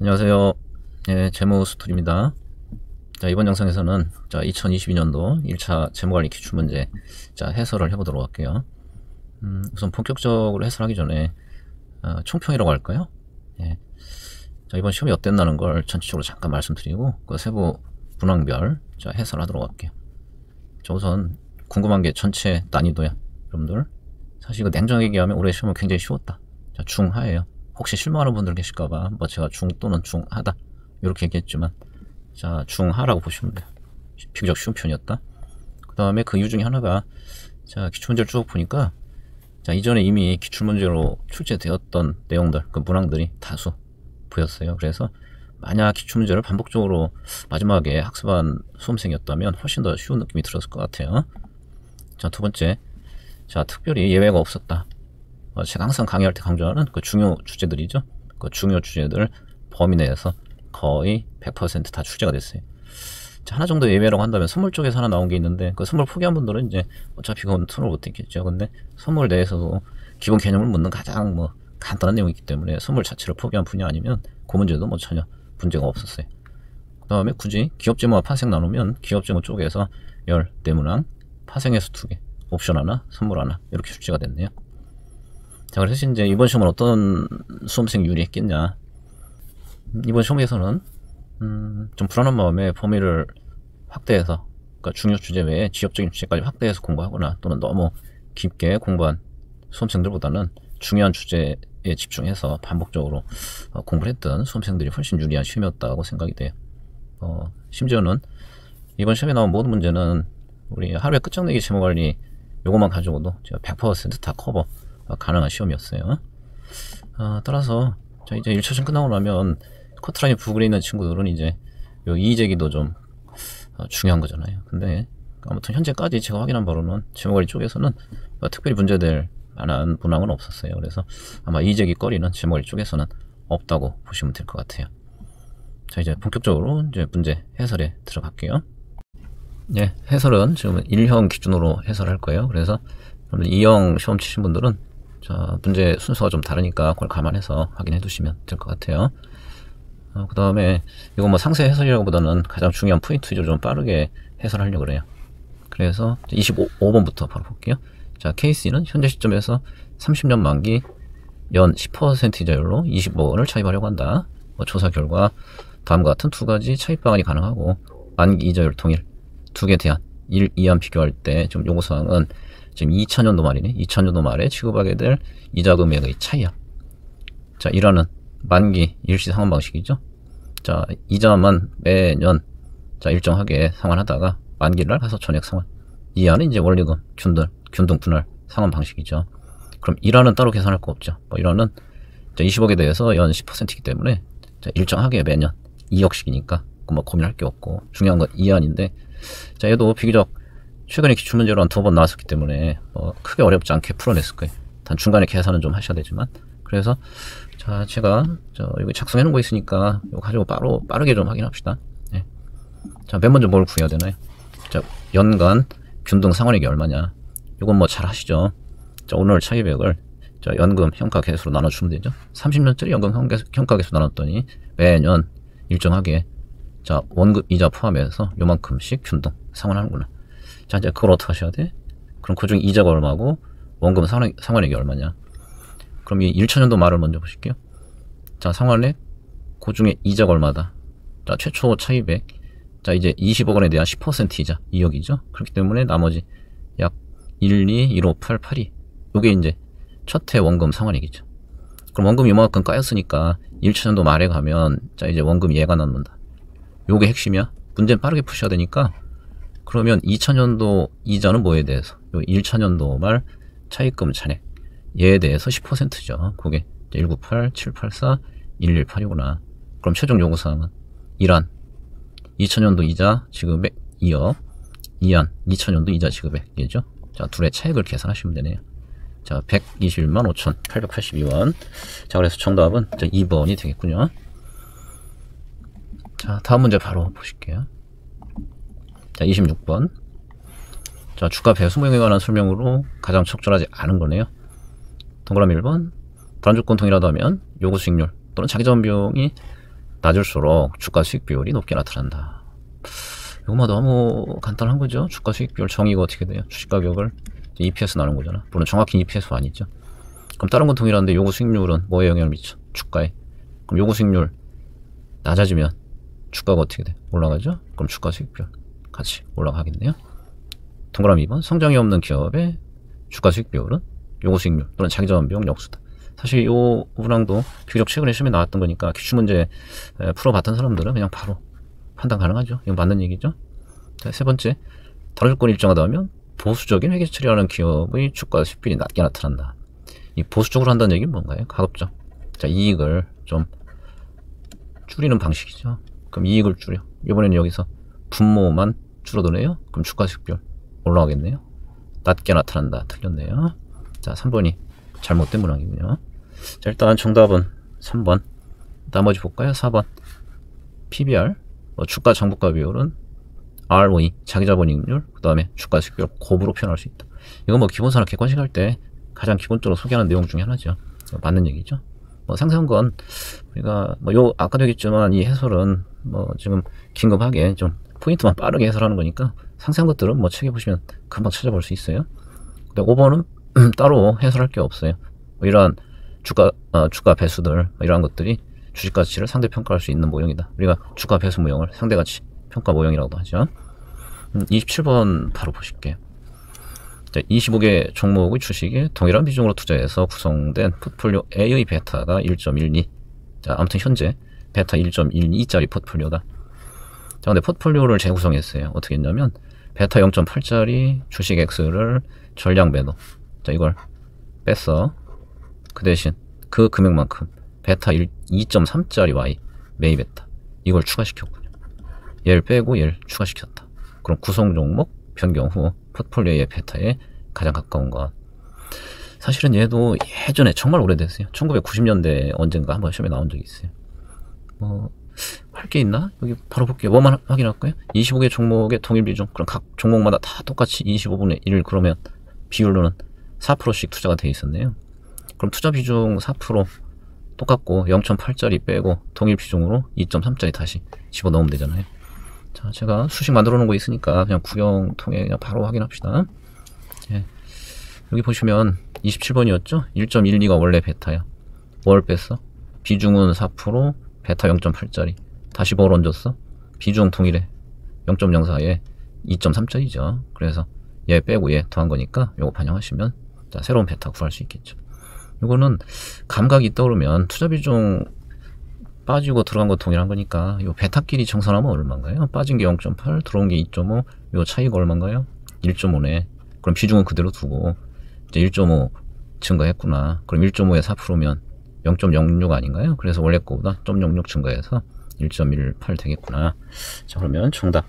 안녕하세요. 재무스툴입니다. 자, 이번 영상에서는 2022년도 1차 재무관리 기출문제 해설을 해보도록 할게요. 우선 본격적으로 해설하기 전에 총평이라고 할까요? 자, 이번 시험이 어땠나는 걸 전체적으로 잠깐 말씀드리고 그 세부 분항별 해설하도록 할게요. 자, 우선 궁금한 게 전체 난이도야. 여러분들 사실 이거 냉정하게 얘기하면 올해 시험은 굉장히 쉬웠다. 자, 중하예요. 혹시 실망하는 분들 계실까봐 제가 중 또는 중하다 이렇게 얘기했지만, 자, 중하라고 보시면 돼요. 비교적 쉬운 편이었다. 그 다음에 그 이유 중에 하나가, 자, 기출문제를 쭉 보니까, 자, 이전에 이미 기출문제로 출제되었던 내용들, 그 문항들이 다수 보였어요. 그래서 만약 기출문제를 반복적으로 마지막에 학습한 수험생이었다면 훨씬 더 쉬운 느낌이 들었을 것 같아요. 자, 두 번째, 자, 특별히 예외가 없었다. 제가 항상 강의할 때 강조하는 그 중요 주제들이죠. 그 중요 주제들 범위 내에서 거의 100% 다 출제가 됐어요. 자, 하나 정도 예외라고 한다면 선물 쪽에서 하나 나온 게 있는데, 그 선물 포기한 분들은 이제 어차피 그건 손을 못 댔겠죠. 근데 선물 내에서도 기본 개념을 묻는 가장 간단한 내용이 있기 때문에 선물 자체를 포기한 분이 아니면 그 문제도 전혀 문제가 없었어요. 그 다음에 굳이 기업재무와 파생 나누면 기업재무 쪽에서 14문항, 파생에서 2개, 옵션 하나, 선물 하나 이렇게 출제가 됐네요. 자, 그래서 이제 이번 시험은 어떤 수험생이 유리했겠냐. 이번 시험에서는 좀 불안한 마음에 범위를 확대해서, 그러니까 중요 주제 외에 지역적인 주제까지 확대해서 공부하거나 또는 너무 깊게 공부한 수험생들보다는 중요한 주제에 집중해서 반복적으로 공부를 했던 수험생들이 훨씬 유리한 시험이었다고 생각이 돼요. 심지어는 이번 시험에 나온 모든 문제는 우리 하루에 끝장내기 재무관리 요것만 가지고도 제가 100%다 커버 가능한 시험이었어요. 따라서 이제 1차 시험 끝나고 나면 커트라인이 부글에 있는 친구들은 이제 요 이의제기도 좀 중요한 거잖아요. 근데 아무튼 현재까지 제가 확인한 바로는 재무관리 쪽에서는 특별히 문제될 만한 문항은 없었어요. 그래서 아마 이의제기 거리는 재무관리 쪽에서는 없다고 보시면 될 것 같아요. 자, 이제 본격적으로 이제 문제 해설에 들어갈게요. 해설은 지금 1형 기준으로 해설할 거예요. 그래서 2형 시험 치신 분들은 자, 문제 순서가 좀 다르니까 그걸 감안해서 확인해 두시면 될 것 같아요. 그 다음에 이거 상세 해설이라고 보다는 가장 중요한 포인트 위주로 좀 빠르게 해설하려고 그래요. 그래서 25번부터 바로 볼게요. 자, 케이스는 현재 시점에서 30년 만기 연 10% 이자율로 20억 원을 차입하려고 한다. 조사 결과 다음과 같은 두 가지 차입 방안이 가능하고 만기 이자율 통일, 두 개 대안, 1, 2안 비교할 때 지금 요구사항은 지금 2000년도 말이네. 2000년도 말에 지급하게 될 이자 금액의 차이야. 자, 이라는 만기 일시 상환 방식이죠. 자, 이자만 매년 일정하게 상환하다가 만기를 날 가서 전액 상환. 이하는 이제 원리금, 균등 분할 상환 방식이죠. 그럼 1하는 따로 계산할 거 없죠. 1하는 20억에 대해서 연 10%이기 때문에 일정하게 매년 2억씩이니까 고민할 게 없고, 중요한 건 2안인데, 자, 얘도 비교적 최근에 기출문제로 한 2번 나왔었기 때문에 크게 어렵지 않게 풀어냈을 거예요. 단 중간에 계산은 좀 하셔야 되지만. 그래서 자, 제가 여기 작성해 놓은 거 있으니까 이거 가지고 빠르게 좀 확인합시다. 자, 맨 먼저 뭘 구해야 되나요? 자, 연간 균등 상환액이 얼마냐. 이건 잘 아시죠? 자, 오늘 차입액을 연금 현가계수로 나눠주면 되죠. 30년짜리 연금 현가계수 나눴더니 매년 일정하게 원금 이자 포함해서 요만큼씩 균등 상환하는구나. 자, 이제 그걸 어떻게 하셔야 돼? 그럼 그중 이자가 얼마고 원금 상환액이 얼마냐? 그럼 이 1천년도 말을 먼저 보실게요. 자, 상환액 그 중에 이자가 얼마다? 자, 최초 차입액. 자, 이제 20억 원에 대한 10% 이자 2억이죠. 그렇기 때문에 나머지 약 1,2,1,5,8,8이 요게 이제 첫해 원금 상환액이죠. 그럼 원금 이만큼 까였으니까 1천년도 말에 가면 자, 이제 원금 얘가 남는다. 요게 핵심이야. 문제는 빠르게 푸셔야 되니까. 그러면 2000년도 이자는 뭐에 대해서? 요 1차년도 말 차입금 잔액. 얘에 대해서 10%죠. 그게 198, 784, 1182구나. 그럼 최종 요구사항은 1안. 2000년도 이자 지급액 2억. 2안. 2000년도 이자 지급액이죠. 자, 둘의 차액을 계산하시면 되네요. 자, 121만 5,882원. 자, 그래서 정답은 2번이 되겠군요. 자, 다음 문제 바로 보실게요. 자, 26번. 자, 주가 배수무역에 관한 설명으로 가장 적절하지 않은 거네요. 동그라미 1번. 불안조건 동일하다면 요구 수익률 또는 자기자본 비용이 낮을수록 주가 수익 비율이 높게 나타난다. 이거 뭐 너무 간단한 거죠. 주가 수익 비율 정의가 어떻게 돼요? 주식 가격을 EPS 나눈 거잖아. 물론 정확히 EPS가 아니죠. 그럼 다른 건 동일한데 요구 수익률은 뭐에 영향을 미쳐? 주가에. 그럼 요구 수익률 낮아지면 주가가 어떻게 돼? 올라가죠? 그럼 주가 수익 비율 같이 올라가겠네요. 동그라미 2번, 성장이 없는 기업의 주가 수익 비율은 요구 수익률 또는 자기자본 비용 역수다. 사실 요 문항도 비교적 최근에 시험에 나왔던 거니까 기출문제 풀어봤던 사람들은 그냥 바로 판단 가능하죠. 이건 맞는 얘기죠. 자, 세 번째, 다른 조건이 일정하다 하면 보수적인 회계 처리하는 기업의 주가 수익 비율이 낮게 나타난다. 이 보수적으로 한다는 얘기는 뭔가요? 가급적 자, 이익을 좀 줄이는 방식이죠. 그럼 이익을 줄여. 이번에는 여기서 분모만 줄어드네요. 그럼 주가 수익 비율 올라가겠네요. 낮게 나타난다. 틀렸네요. 자, 3번이 잘못된 문항이군요. 자, 일단 정답은 3번. 나머지 볼까요? 4번. PBR, 주가 정부가 비율은 ROE, 자기자본이익률, 그 다음에 주가 수익 비율 곱으로 표현할 수 있다. 이건 뭐 기본산업 객관식 할 때 가장 기본적으로 소개하는 내용 중에 하나죠. 맞는 얘기죠. 뭐 상세한 건 우리가 요 아까도 얘기했지만 이 해설은 지금 긴급하게 좀 포인트만 빠르게 해설하는 거니까 상세한 것들은 책에 보시면 금방 찾아볼 수 있어요. 근데 5번은 따로 해설할 게 없어요. 이러한 주가 배수들 이러한 것들이 주식 가치를 상대 평가할 수 있는 모형이다. 우리가 주가 배수 모형을 상대 가치 평가 모형이라고도 하죠. 27번 바로 보실게요. 자, 25개 종목의 주식에 동일한 비중으로 투자해서 구성된 포트폴리오 A의 베타가 1.12. 자, 아무튼 현재 베타 1.12짜리 포트폴리오다. 자, 근데 포트폴리오를 재구성했어요. 어떻게 했냐면 베타 0.8짜리 주식 X를 전량 매도. 자, 이걸 뺐어. 그 대신 그 금액만큼 베타 2.3짜리 Y 매입했다. 이걸 추가시켰군요. 얘를 빼고 얘를 추가시켰다. 그럼 구성 종목 변경 후 포트폴리오의 베타에 가장 가까운 것. 사실은 얘도 예전에 정말 오래됐어요. 1990년대 언젠가 한번 시험에 나온 적이 있어요. 할 게 있나? 여기 바로 볼게요. 뭐만 확인할까요? 25개 종목의 동일 비중. 그럼 각 종목마다 다 똑같이 25분의 1 그러면 비율로는 4%씩 투자가 돼 있었네요. 그럼 투자 비중 4% 똑같고 0.8짜리 빼고 동일 비중으로 2.3짜리 다시 집어넣으면 되잖아요. 자, 제가 수식 만들어 놓은 거 있으니까 그냥 구경 통해 그냥 바로 확인합시다. 예. 여기 보시면 27번이었죠? 1.12가 원래 베타야. 뭘 뺐어? 비중은 4%, 베타 0.8짜리. 다시 뭘 얹었어? 비중 동일해. 0.04에 2.3짜리죠. 그래서 얘 빼고 얘 더한 거니까 요거 반영하시면 자, 새로운 베타 구할 수 있겠죠. 요거는 감각이 있다 그러면 투자 비중 빠지고 들어간 거 동일한 거니까 요 베타끼리 정산하면 얼마인가요? 빠진 게 0.8, 들어온 게 2.5, 요 차이가 얼마인가요? 1.5네. 그럼 비중은 그대로 두고 이제 1.5 증가했구나. 그럼 1.5에 4%면 0.06 아닌가요? 그래서 원래 거보다 0.06 증가해서 1.18 되겠구나. 자, 그러면 정답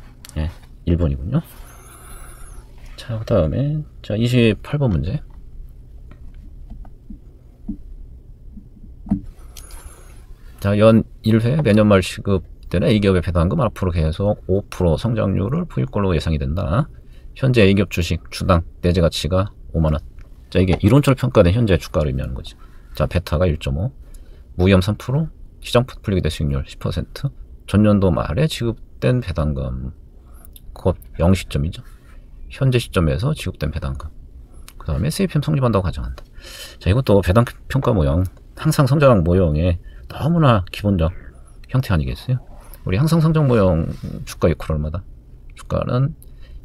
1번이군요. 자, 그 다음에 자 28번 문제. 자, 연 1회 매년 말 시급되는 A기업의 배당금 앞으로 계속 5% 성장률을 보일 걸로 예상이 된다. 현재 A기업 주식 주당 내재 가치가 5만원. 자, 이게 이론적으로 평가된 현재 주가를 의미하는 거지. 자, 베타가 1.5, 무위험 3%, 시장 포트폴리오 기대 수익률 10%, 전년도 말에 지급된 배당금 곧 0시점이죠. 현재 시점에서 지급된 배당금. 그 다음에 CAPM 성립한다고 가정한다. 자, 이것도 배당 평가 모형, 항상 성장 모형에 너무나 기본적 형태 아니겠어요? 우리 항상 성장 모형 주가 이퀄 얼마다? 주가는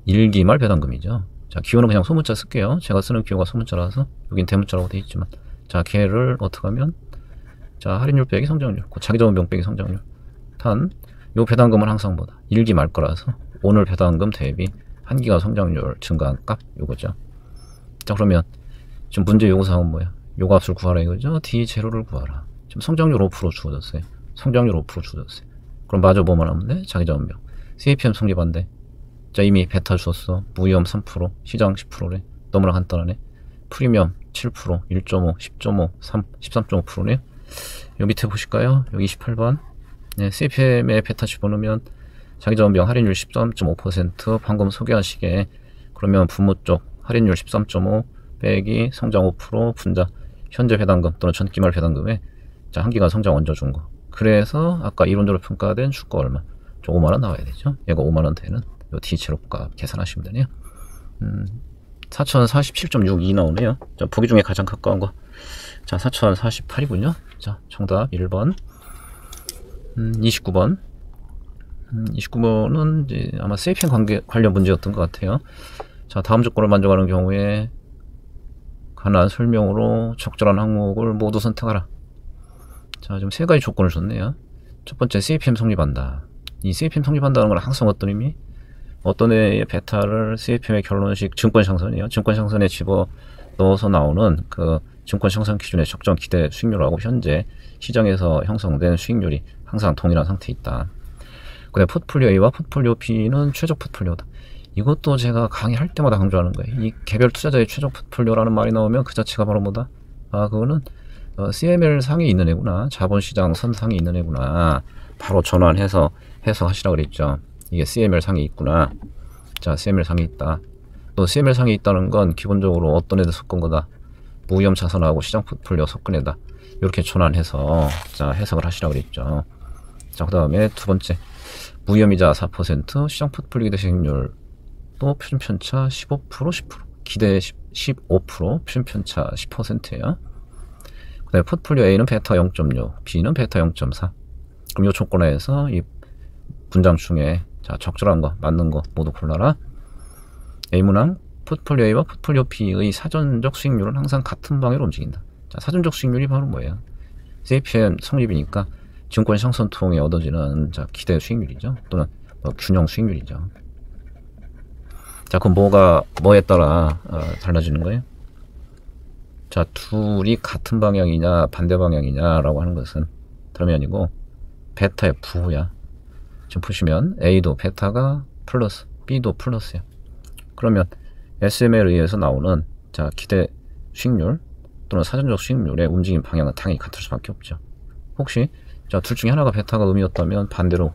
1기 말 배당금이죠. 자, 기호는 그냥 소문자 쓸게요. 제가 쓰는 기호가 소문자라서 여긴 대문자라고 되어 있지만, 자, 걔를 어떻게 하면 자, 할인율 빼기 성장률, 자기자본 비용 빼기 성장률. 단, 요 배당금은 항상 뭐다? 1기 말 거라서 오늘 배당금 대비 한 기가 성장률 증가한 값 요거죠. 자, 그러면 지금 문제 요구사항은 뭐야? 요 값을 구하라 이거죠. D0를 구하라. 지금 성장률 5% 주어졌어요. 성장률 5% 주어졌어요. 그럼 마저 뭐만 하면 돼? 자기자본 비용. CAPM 성립한대. 자, 이미 베타 줬어. 무위험 3%, 시장 10%래. 너무나 간단하네. 프리미엄 7%, 1.5, 10.5, 3, 13.5%네요. 요 밑에 보실까요? 여기 28번. 네, CAPM에 베타 집어넣으면 자기자본 비용 할인율 13.5%, 방금 소개한 시기에 그러면 분모 쪽 할인율 13.5 빼기 성장 5% 분자 현재 배당금 또는 전기말 배당금에 자, 한 기가 성장 얹어준 거. 그래서 아까 이론적으로 평가된 주가 얼마? 저 5만원 나와야 되죠. 얘가 5만원 되는 요 D체로가 계산하시면 되네요. 4047.62 나오네요. 자, 보기 중에 가장 가까운 거. 자, 4048이군요. 자, 정답 1번. 29번. 29번은 이제 아마 세이피엔 관련 문제였던 것 같아요. 자, 다음 조건을 만족하는 경우에 관한 설명으로 적절한 항목을 모두 선택하라. 자, 지금 세 가지 조건을 줬네요. 첫 번째, CAPM 성립한다. 이 CAPM 성립한다는 건 항상 어떤 의미? 어떤 애의 베타를 CAPM의 결론식 증권상선이에요. 증권상선에 집어 넣어서 나오는 그 증권상선 기준의 적정 기대 수익률하고 현재 시장에서 형성된 수익률이 항상 동일한 상태에 있다. 근데 포트폴리오 A와 포트폴리오 B는 최적 포트폴리오다. 이것도 제가 강의할 때마다 강조하는 거예요. 이 개별 투자자의 최적 포트폴리오라는 말이 나오면 그 자체가 바로 뭐다? 아, 그거는 CML 상에 있는 애구나. 자본시장 선상에 있는 애구나. 바로 전환해서 해석하시라고 그랬죠. 이게 CML 상에 있구나. 자, CML 상에 있다. 또 CML 상에 있다는 건 기본적으로 어떤 애들 섞은 거다? 무위험 자산하고 시장 포트폴리오 섞은 애다. 이렇게 전환해서 자, 해석을 하시라고 그랬죠. 자, 그 다음에 두 번째, 무위험이자 4%, 시장 포트폴리오 기대 수익률 또 표준 편차 15%, 10%, 기대 15%, 표준 편차 10%예요. 그 다음에 포트폴리오 A는 베타 0.6, B는 베타 0.4. 그럼 이 조건에서 이 문장 중에 자, 적절한 거, 맞는 거 모두 골라라. A문항, 포트폴리오 A와 포트폴리오 B의 사전적 수익률은 항상 같은 방향으로 움직인다. 자, 사전적 수익률이 바로 뭐예요? CAPM 성립이니까 증권 상선 통해 얻어지는 자, 기대 수익률이죠. 또는 균형 수익률이죠. 자, 그럼 뭐에 따라 달라지는 거예요? 자, 둘이 같은 방향이냐 반대 방향이냐라고 하는 것은 다름이 아니고 베타의 부호야. 지금 보시면 A도 베타가 플러스, B도 플러스야. 그러면 SML에 의해서 나오는 자, 기대 수익률 또는 사전적 수익률의 움직임 방향은 당연히 같을 수밖에 없죠. 혹시 자, 둘 중에 하나가 베타가 음이었다면 반대로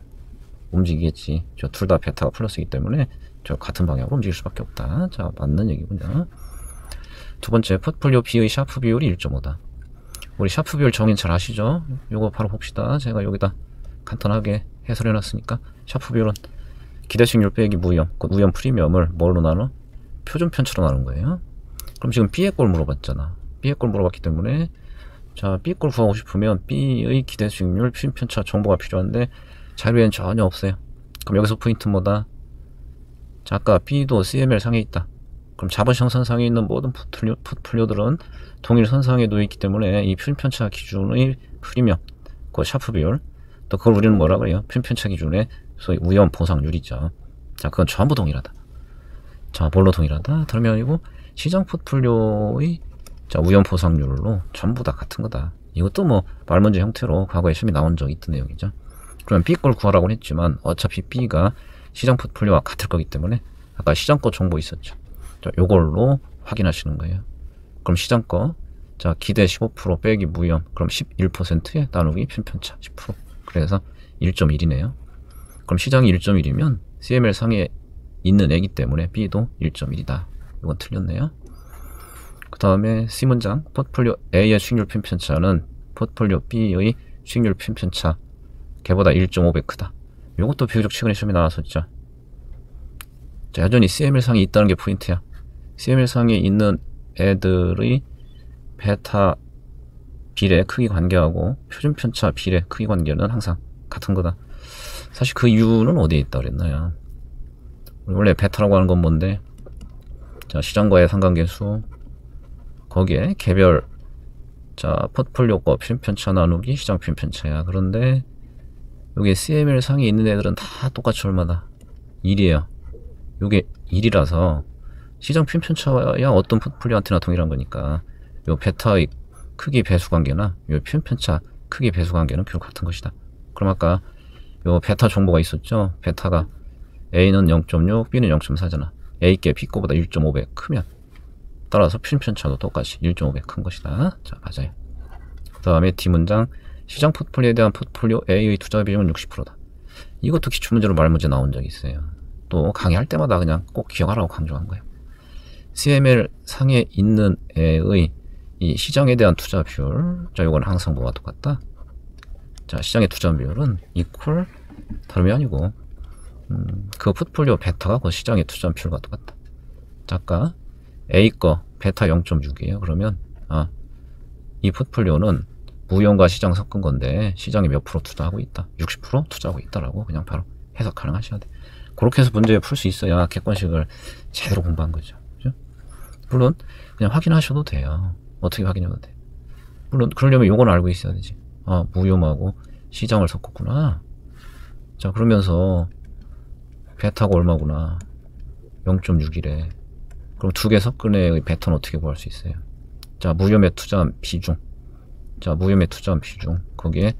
움직이겠지. 둘 다 베타가 플러스이기 때문에 저 같은 방향으로 움직일 수밖에 없다. 자, 맞는 얘기군요. 두 번째, 포트폴리오 B의 샤프 비율이 1.5다. 우리 샤프 비율 정의 잘 아시죠? 요거 바로 봅시다. 제가 여기다 간단하게 해설해 놨으니까. 샤프 비율은 기대 수익률 빼기 무위험, 그 무위험 프리미엄을 뭘로 나눠? 표준 편차로 나눈 거예요. 그럼 지금 B의 꼴 물어봤잖아. B의 꼴 물어봤기 때문에 자, B 꼴 구하고 싶으면 B의 기대 수익률 표준 편차 정보가 필요한데 자료에는 전혀 없어요. 그럼 여기서 포인트 뭐다? 자, 아까 B도 CML 상에 있다. 그럼 자본시장 선상에 있는 모든 포트폴리오들은 동일 선상에 놓여 있기 때문에 이 표준 편차 기준의 프리미엄, 그 샤프 비율, 또 그걸 우리는 뭐라 그래요? 표준 편차 기준의 소위 위험 보상률이죠. 자, 그건 전부 동일하다. 자, 뭘로 동일하다? 다름이 아니고 시장 포트폴리오의 자, 위험 보상률로 전부 다 같은 거다. 이것도 뭐 말문제 형태로 과거에 시험이 나온 적이 있던 내용이죠. 그러면 B 걸 구하라고 했지만 어차피 B가 시장 포트폴리오와 같을 거기 때문에 아까 시장 거 정보 있었죠. 자, 요걸로 확인하시는 거예요. 그럼 시장 거, 자, 기대 15% 빼기 무위험, 그럼 11%에 나누기 편차 10%. 그래서 1.1이네요. 그럼 시장이 1.1이면 CML 상에 있는 애기 때문에 B도 1.1이다. 이건 틀렸네요. 그 다음에 C문장, 포트폴리오 A의 수익률 편차는 포트폴리오 B의 수익률 편차 걔보다 1.5배 크다. 이것도 비교적 최근에 시험에 나왔었죠. 자, 여전히 CML 상에 있다는 게 포인트야. CML 상에 있는 애들의 베타 비례 크기 관계하고 표준 편차 비례 크기 관계는 항상 같은 거다. 사실 그 이유는 어디에 있다 그랬나요? 원래 베타라고 하는 건 뭔데? 자, 시장과의 상관계수, 거기에 개별 자, 포트폴리오과 표준 편차 나누기 시장 표준 편차야. 그런데 여기 CML 상에 있는 애들은 다 똑같이 얼마다? 1이에요. 요게 1이라서 시장 표준 편차야 어떤 포트폴리오한테나 동일한 거니까 요 베타의 크기 배수 관계나 요 표준 편차 크기 배수 관계는 비록 같은 것이다. 그럼 아까 요 베타 정보가 있었죠. 베타가 A는 0.6, B는 0.4잖아. A께 B거보다 1.5배 크면 따라서 표준 편차도 똑같이 1.5배 큰 것이다. 자, 맞아요. 그 다음에 D문장, 시장 포트폴리오에 대한 포트폴리오 A의 투자 비중은 60%다. 이것도 기출문제로 말문제 나온 적이 있어요. 또 강의할 때마다 그냥 꼭 기억하라고 강조한 거예요. CML 상에 있는 애의 이 시장에 대한 투자 비율, 자, 이건 항상 뭐와 똑같다? 자, 시장의 투자한 비율은 이퀄 다름이 아니고 그 포트폴리오 베타가 그 시장의 투자한 비율과 똑같다. 자, 아까 A 거 베타 0.6이에요. 그러면 이 포트폴리오는 무형과 시장 섞은 건데 시장에 몇 프로 투자하고 있다? 60% 투자하고 있다라고 그냥 바로 해석 가능하셔야 돼. 그렇게 해서 문제 풀 수 있어야 객관식을 제대로 공부한 거죠. 그죠? 물론 그냥 확인하셔도 돼요. 어떻게 확인해도 돼? 물론 그러려면 요건 알고 있어야 되지. 무형하고 시장을 섞었구나. 자, 그러면서 베타가 얼마구나. 0.6이래. 그럼 두 개 섞은 애의 베타는 어떻게 구할 수 있어요? 자, 무염에 투자한 비중. 자, 무염에 투자한 비중. 거기에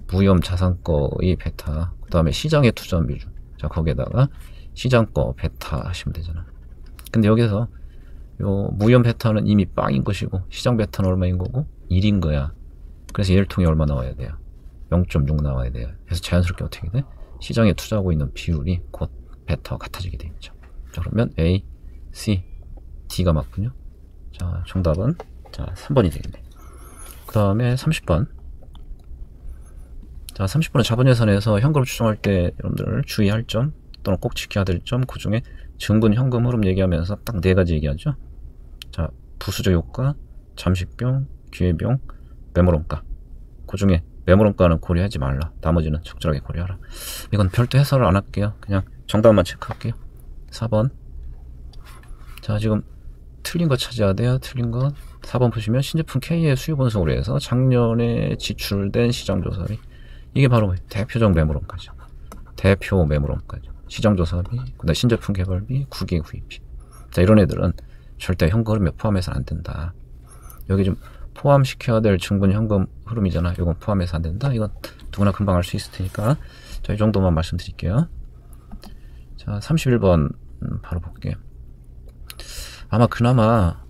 무염 자산 거의 베타. 그 다음에 시장에 투자한 비중. 자, 거기에다가 시장 거 베타 하시면 되잖아. 근데 여기서 요 무염 베타는 이미 빵인 것이고 시장 베타는 얼마인 거고 1인 거야. 그래서 얘를 통해 얼마 나와야 돼요? 0.6 나와야 돼요. 그래서 자연스럽게 어떻게 돼? 시장에 투자하고 있는 비율이 곧 베타와 같아지게 되겠죠. 자, 그러면 A, C, D가 맞군요. 자, 정답은 자 3번이 되겠네. 그 다음에 30번. 자, 30번은 자본예산에서 현금을 추정할 때 여러분들 주의할 점 또는 꼭 지켜야 될 점, 그 중에 증분 현금 흐름 얘기하면서 딱 4가지 얘기하죠. 자, 부수적 효과, 잠식비용, 기회비용, 매몰원가. 그 중에 매몰원가는 고려하지 말라. 나머지는 적절하게 고려하라. 이건 별도 해설을 안 할게요. 그냥 정답만 체크할게요. 4번. 자, 지금 틀린 거 찾아야 돼요. 틀린 거. 4번 보시면 신제품 K의 수요 분석으로 해서 작년에 지출된 시장조사비. 이게 바로 대표적 매물원가죠. 대표 매물원가죠. 시장조사비, 그다음 신제품 개발비, 구개 구입비. 자, 이런 애들은 절대 현금 흐름에 포함해서 안 된다. 여기 좀 포함시켜야 될 증분 현금 흐름이잖아. 이건 포함해서 안 된다. 이건 누구나 금방 알 수 있을 테니까 자, 이 정도만 말씀드릴게요. 자, 31번 바로 볼게요. 아마 그나마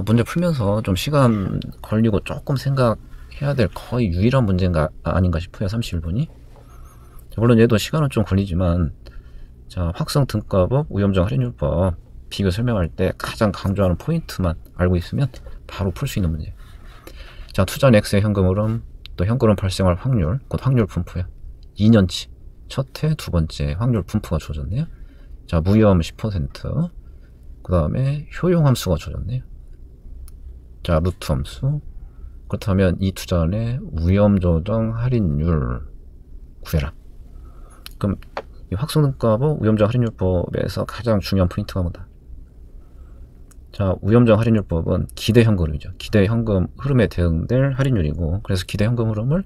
문제 풀면서 좀 시간 걸리고 조금 생각해야 될 거의 유일한 문제인가 아닌가 싶어요. 31번이. 물론 얘도 시간은 좀 걸리지만 자, 확성 등가법, 우염정 할인율법 비교 설명할 때 가장 강조하는 포인트만 알고 있으면 바로 풀 수 있는 문제. 자, 투자한 X의 현금 흐름, 또 현금 발생할 확률, 곧 확률 분포야. 2년치 첫 해, 두 번째 확률 분포가 주어졌네요. 자, 무염 10%, 그 다음에 효용 함수가 주어졌네요. 자, 루트 함수. 그렇다면 이 투자안의 위험 조정 할인율 구해라. 그럼 이 확성등가법 위험정 할인율법에서 가장 중요한 포인트가 뭐다? 자, 위험정 할인율법은 기대 현금 흐름이죠. 기대 현금 흐름에 대응될 할인율이고, 그래서 기대 현금 흐름을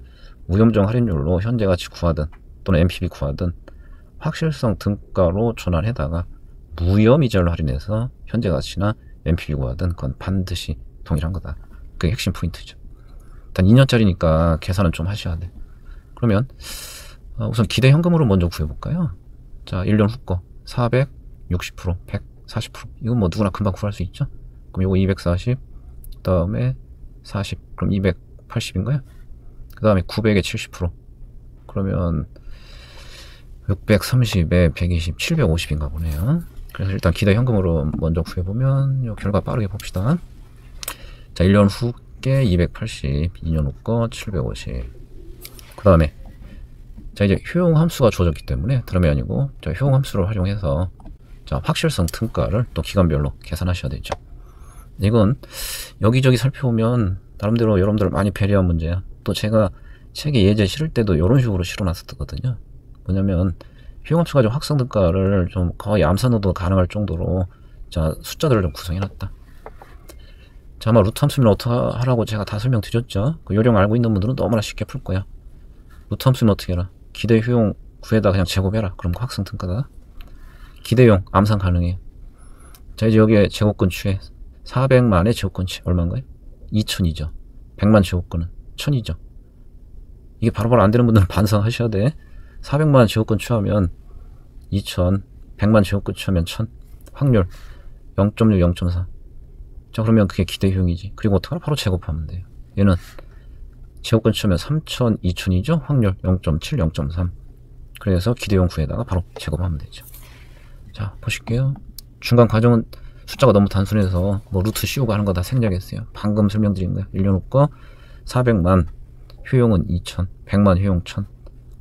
위험정 할인율로 현재 가치 구하든 또는 NPV 구하든 확실성 등가로 전환해다가 무염 이자율로 할인해서 현재 가치나 NPV 구하든 그건 반드시 동일한 거다. 그게 핵심 포인트죠. 일단 2년짜리니까 계산은 좀 하셔야 돼. 그러면 우선 기대 현금으로 먼저 구해볼까요? 자, 1년 후 거 460%, 140%. 이건 뭐 누구나 금방 구할 수 있죠. 그럼 요거 240, 그 다음에 40, 그럼 280인가요? 그 다음에 900에 70%. 그러면 630에 120, 750인가 보네요. 그래서 일단 기대 현금으로 먼저 구해보면 요 결과 빠르게 봅시다. 자, 1년 후께 280, 2년 후 거 750. 그 다음에 자, 이제 효용 함수가 주어졌기 때문에 드럼이 아니고 자, 효용 함수를 활용해서 자, 확실성 등가를 또 기간별로 계산하셔야 되죠. 이건 여기저기 살펴보면 나름대로 여러분들 많이 배려한 문제야. 또 제가 책에 예제 실을 때도 이런 식으로 실어놨었거든요. 뭐냐면 효용 함수 가지고 확성 등가를 좀 거의 암산으로도 가능할 정도로 자, 숫자들을 좀 구성해놨다. 자, 아마 루트 함수면 어떻게 하라고 제가 다 설명드렸죠. 그 요령 알고 있는 분들은 너무나 쉽게 풀 거야. 루트 함수면 어떻게 해라? 기대 효용 구에다 그냥 제곱해라. 그럼 확성 등가다. 기대용 암산 가능해요. 자, 이제 여기에 제곱근 취해 400만의 제곱근치 얼마인가요? 2000이죠. 100만 제곱근은 1000이죠. 이게 바로바로 안 되는 분들은 반성하셔야 돼. 400만 제곱근 취하면 2000, 100만 제곱근 취하면 1000. 확률 0.6, 0.4. 자, 그러면 그게 기대 효용이지. 그리고 어떻게 하나? 바로 제곱하면 돼요. 얘는 제곱근 취하면 3000, 2000이죠. 확률 0.7, 0.3. 그래서 기대용 구에다가 바로 제곱하면 되죠. 자, 보실게요. 중간 과정은 숫자가 너무 단순해서 뭐 루트 씌우고 하는 거 다 생략했어요. 방금 설명드린 거예요. 1년 후 거 400만 효용은 2천, 100만 효용 1000,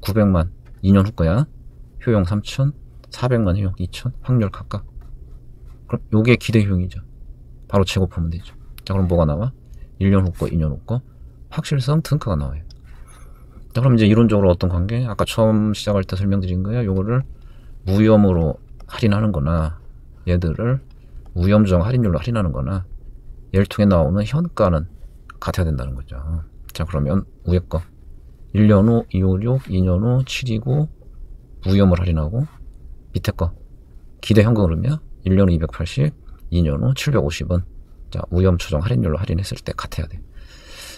900만 2년 후 거야. 효용 3000, 400만 효용 2000, 확률 각각. 그럼 요게 기대 효용이죠. 바로 제곱하면 되죠. 자, 그럼 뭐가 나와? 1년 후 거, 2년 후 거. 확실성 등가가 나와요. 자, 그럼 이제 이론적으로 어떤 관계? 아까 처음 시작할 때 설명드린 거야. 요거를 무위험으로 할인하는 거나 얘들을 무위험정 할인율로 할인하는 거나 얘를 통해 나오는 현가는 같아야 된다는 거죠. 자, 그러면 위에 거 1년 후 256, 2년 후 729 무위험을 할인하고, 밑에 거 기대 현금 흐름이야. 1년 후 280, 2년 후 750은 자, 무위험 추정 할인율로 할인했을 때 같아야 돼.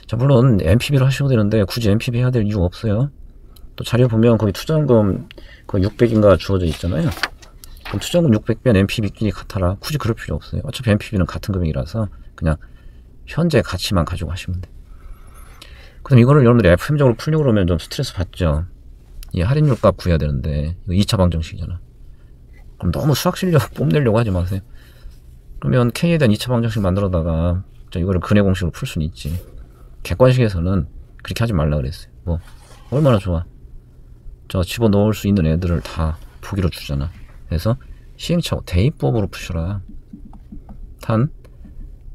자, 물론 NPV로 하셔도 되는데 굳이 NPV 해야 될 이유가 없어요. 또 자료 보면 거기 투자금 거의 600인가 주어져 있잖아요. 그럼 투자금 600배는 NPV끼리 같아라. 굳이 그럴 필요 없어요. 어차피 NPV는 같은 금액이라서 그냥 현재 가치만 가지고 하시면 돼. 그럼 이거를 여러분들이 FM적으로 풀려고 그러면 좀 스트레스 받죠. 이 할인율 값 구해야 되는데 이거 2차 방정식이잖아. 그럼 너무 수학 실력 뽐내려고 하지 마세요. 그러면 K에 대한 2차 방정식 만들어다가 이거를 근해 공식으로 풀 수는 있지. 객관식에서는 그렇게 하지 말라 그랬어요. 뭐 얼마나 좋아. 저 집어넣을 수 있는 애들을 다 보기로 주잖아. 그래서 시행착오 대입법으로 푸셔라. 단,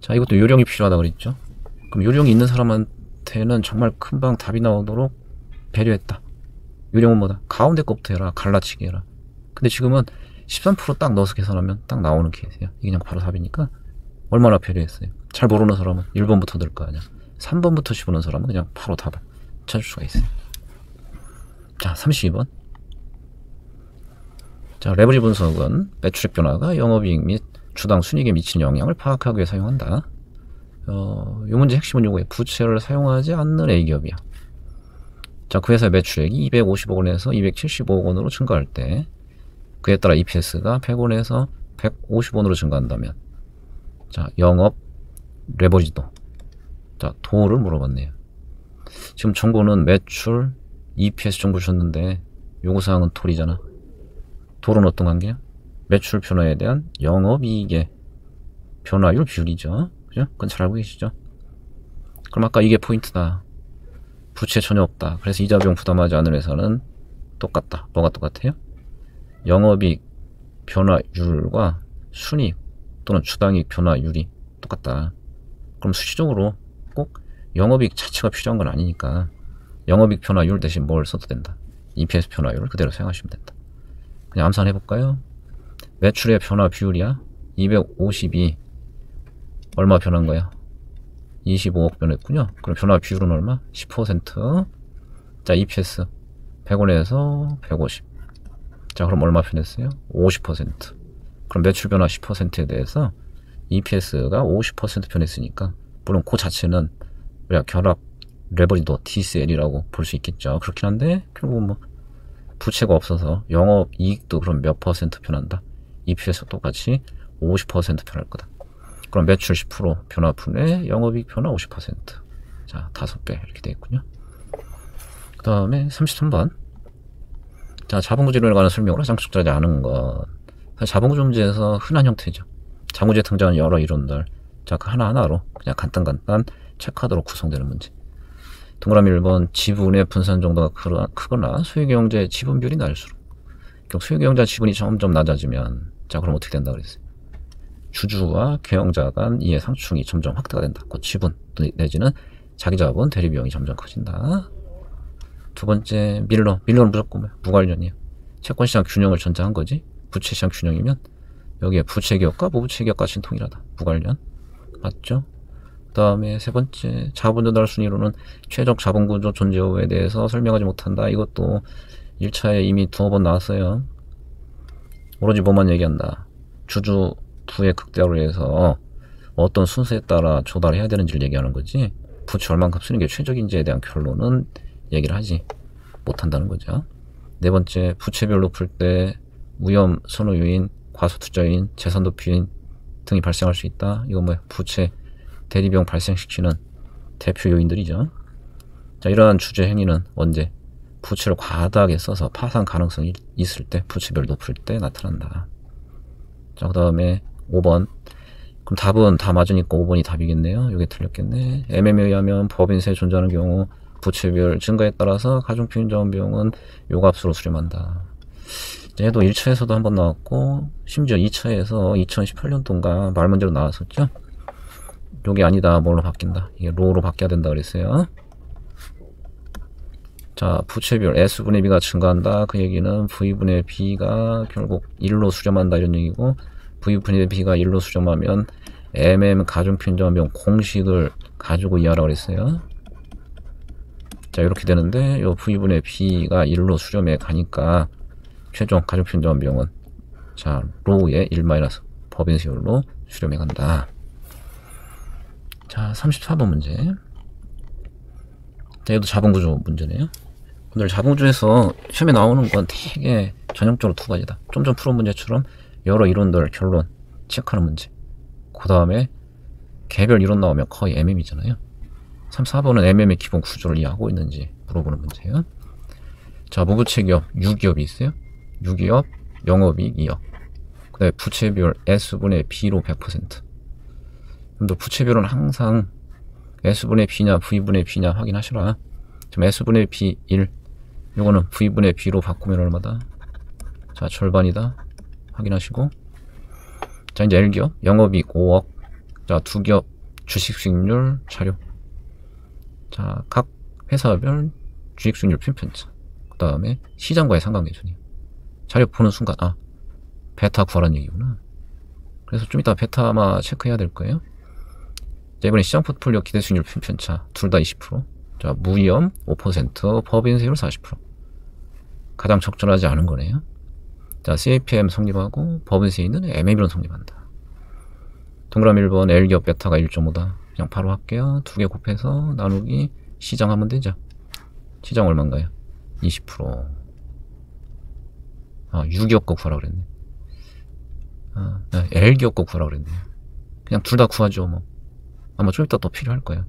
자, 이것도 요령이 필요하다 그랬죠. 그럼 요령이 있는 사람한테는 정말 금방 답이 나오도록 배려했다. 요령은 뭐다? 가운데 것부터 해라. 갈라치기 해라. 근데 지금은 13% 딱 넣어서 계산하면 딱 나오는 케이스야. 이게 그냥 바로 답이니까 얼마나 배려했어요. 잘 모르는 사람은 1번부터 들 거 아니야. 3번부터 집어넣은 사람은 그냥 바로 답을 찾을 수가 있어요. 자, 32번. 자, 레버리 분석은 매출액 변화가 영업이익 및 주당 순이익에 미치는 영향을 파악하기 위해 사용한다. 이 문제 핵심은 요거예요. 부채를 사용하지 않는 A기업이야. 자, 그 회사의 매출액이 250억 원에서 275억 원으로 증가할 때 그에 따라 EPS가 100원에서 150원으로 증가한다면, 자, 영업 레버리지도. 자, 도를 물어봤네요. 지금 정보는 매출, EPS 정보 줬는데 요구사항은 톨이잖아. 돌은 어떤 관계야? 매출 변화에 대한 영업이익의 변화율 비율이죠. 그죠? 그건 잘 알고 계시죠? 그럼 아까 이게 포인트다. 부채 전혀 없다. 그래서 이자 비용 부담하지 않은 회사는 똑같다. 뭐가 똑같아요? 영업이익 변화율과 순이익 또는 주당이익 변화율이 똑같다. 그럼 수치적으로 꼭 영업이익 자체가 필요한 건 아니니까 영업이익 변화율 대신 뭘 써도 된다. EPS 변화율을 그대로 사용하시면 된다. 그냥 암산 해볼까요? 매출의 변화 비율이야. 252 얼마 변한 거야? 25억 변했군요. 그럼 변화 비율은 얼마? 10%. 자, EPS 100원에서 150. 자, 그럼 얼마 변했어요? 50%. 그럼 매출 변화 10%에 대해서 EPS가 50% 변했으니까 물론 그 자체는 우리가 결합 레버리도 DCL이라고 볼 수 있겠죠. 그렇긴 한데 결국은 뭐 부채가 없어서 영업이익도 그럼 몇 퍼센트 변한다? EPS 똑같이 50% 변할 거다. 그럼 매출 10% 변화분의 영업이익 변화 50%. 자, 5배 이렇게 되겠군요. 그 다음에 33번. 자, 자본구조론에 관한 설명으로 장축되지 않은 것. 자본구조 문제에서 흔한 형태죠. 자본구조에 등장하는 여러 이론들. 자, 그 하나하나로 그냥 간단 체크하도록 구성되는 문제. 동그라미 1번. 지분의 분산 정도가 크거나 소유경제의 지분 비율이 낮을수록. 소유경제 지분이 점점 낮아지면, 자, 그럼 어떻게 된다 그랬어요? 주주와 경영자 간 이해 상충이 점점 확대가 된다. 그 지분 내지는 자기 자본 대리 비용이 점점 커진다. 두 번째, 밀러는 무조건 뭐야? 무관련이야. 채권시장 균형을 전제한 거지. 부채시장 균형이면 여기에 부채기업과 무부채기업과 신통일하다. 무관련. 맞죠? 그 다음에 세 번째, 자본 조달 순위로는 최적 자본구조 존재 여부에 대해서 설명하지 못한다. 이것도 1차에 이미 두어 번 나왔어요. 오로지 뭐만 얘기한다. 주주 부의 극대화로 해서 어떤 순서에 따라 조달해야 되는지를 얘기하는 거지, 부채 얼만큼 쓰는 게 최적인지에 대한 결론은 얘기를 하지 못한다는 거죠. 네 번째, 부채별로 풀 때 위험 선호 요인, 과소투자인, 재산 도피인 등이 발생할 수 있다. 이건 뭐야? 부채 대리비용 발생시키는 대표 요인들이죠. 자, 이러한 주제 행위는 언제? 부채를 과다하게 써서 파산 가능성이 있을 때, 부채별 높을 때 나타난다. 자, 그 다음에 5번. 그럼 답은 다 맞으니까 5번이 답이겠네요. 이게 틀렸겠네. MM에 의하면 법인세에 존재하는 경우 부채비율 증가에 따라서 가중평균자원 비용은 요 값으로 수렴한다. 얘도 1차에서도 한번 나왔고 심지어 2차에서 2018년도인가 말 문제로 나왔었죠. 요게 아니다. 뭘로 바뀐다. 이게 로로 바뀌어야 된다 그랬어요. 자, 부채비율 S분의 B가 증가한다. 그 얘기는 V분의 B가 결국 1로 수렴한다 이런 얘기고, V분의 B가 1로 수렴하면 가중평균자원 비용 공식을 가지고 이해하라고 그랬어요. 자, 이렇게 되는데 요 V분의 B가 1로 수렴해 가니까 최종 가중평균자원 비용은 자, 로우의 1 마이너스 법인세율로 수렴해 간다. 자, 34번 문제. 자, 이것도 자본구조 문제네요. 오늘 자본구조에서 시험에 나오는 건 되게 전형적으로 두 가지다. 좀 전 풀은 문제처럼 여러 이론들 결론 체크하는 문제. 그 다음에 개별 이론 나오면 거의 MM이잖아요. 34번은 MM의 기본 구조를 이해하고 있는지 물어보는 문제예요. 자, 무부채기업 6기업이 있어요. 6기업, 영업이익 2억. 그 다음에 부채비율 S분의 B로 100%. 그럼 부채비율은 항상 S분의 B냐 V분의 B냐 확인하시라. 지금 S분의 B 1, 요거는 V분의 B로 바꾸면 얼마다? 자, 절반이다 확인하시고, 자, 이제 L기업 영업이익 5억. 자, 두 기업 주식 수익률 자료. 자, 각 회사별 주식 수익률 평균차. 그 다음에 시장과의 상관계순이에요. 자료 보는 순간 아, 베타 구하라는 얘기구나. 그래서 좀 이따 베타 아마 체크해야 될 거예요. 자, 이번에 시장 포트폴리오 기대 수익률 평균차 둘 다 20%. 자, 무위험 5%, 법인세율 40%. 가장 적절하지 않은 거네요. 자, CAPM 성립하고 법인세율은 MAB로 성립한다. 동그라미 1번 L기업 베타가 1.5다. 그냥 바로 할게요. 두 개 곱해서 나누기 시장 하면 되죠. 시장 얼마인가요? 20%. 아, 6기업 거 구하라 그랬네. 아, L기업 거 구하라 그랬네. 그냥 둘 다 구하죠 뭐. 아마 좀 이따 더 필요할 거야.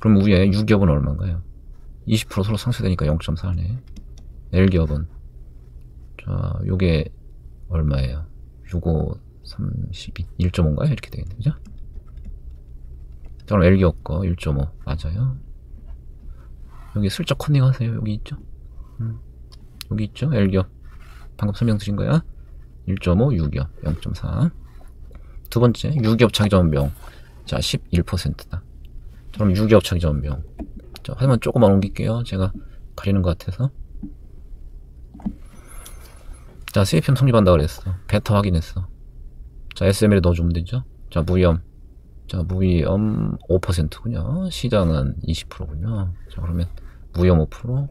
그럼 위에 6기업은 얼마인가요? 20% 서로 상쇄되니까 0.4네. L기업은 자, 요게 얼마예요? 65, 32, 1.5인가요? 이렇게 되겠네, 그죠? 자, 그럼 L기업 거 1.5 맞아요. 여기 슬쩍 컨닝 하세요. 여기 있죠? 여기 있죠? L기업 방금 설명드린 거야. 1.5, 6기업 0.4. 두 번째 6기업 차기자본 비용. 자, 11%다. 그럼 6기업 차기자본 비용. 자, 하지만 조금만 옮길게요. 제가 가리는 것 같아서. 자, CAPM 성립한다 그랬어. 베타 확인했어. 자, SML에 넣어주면 되죠. 자, 무위험. 자, 무위험 5%군요. 시장은 20%군요. 자, 그러면 무위험 5%,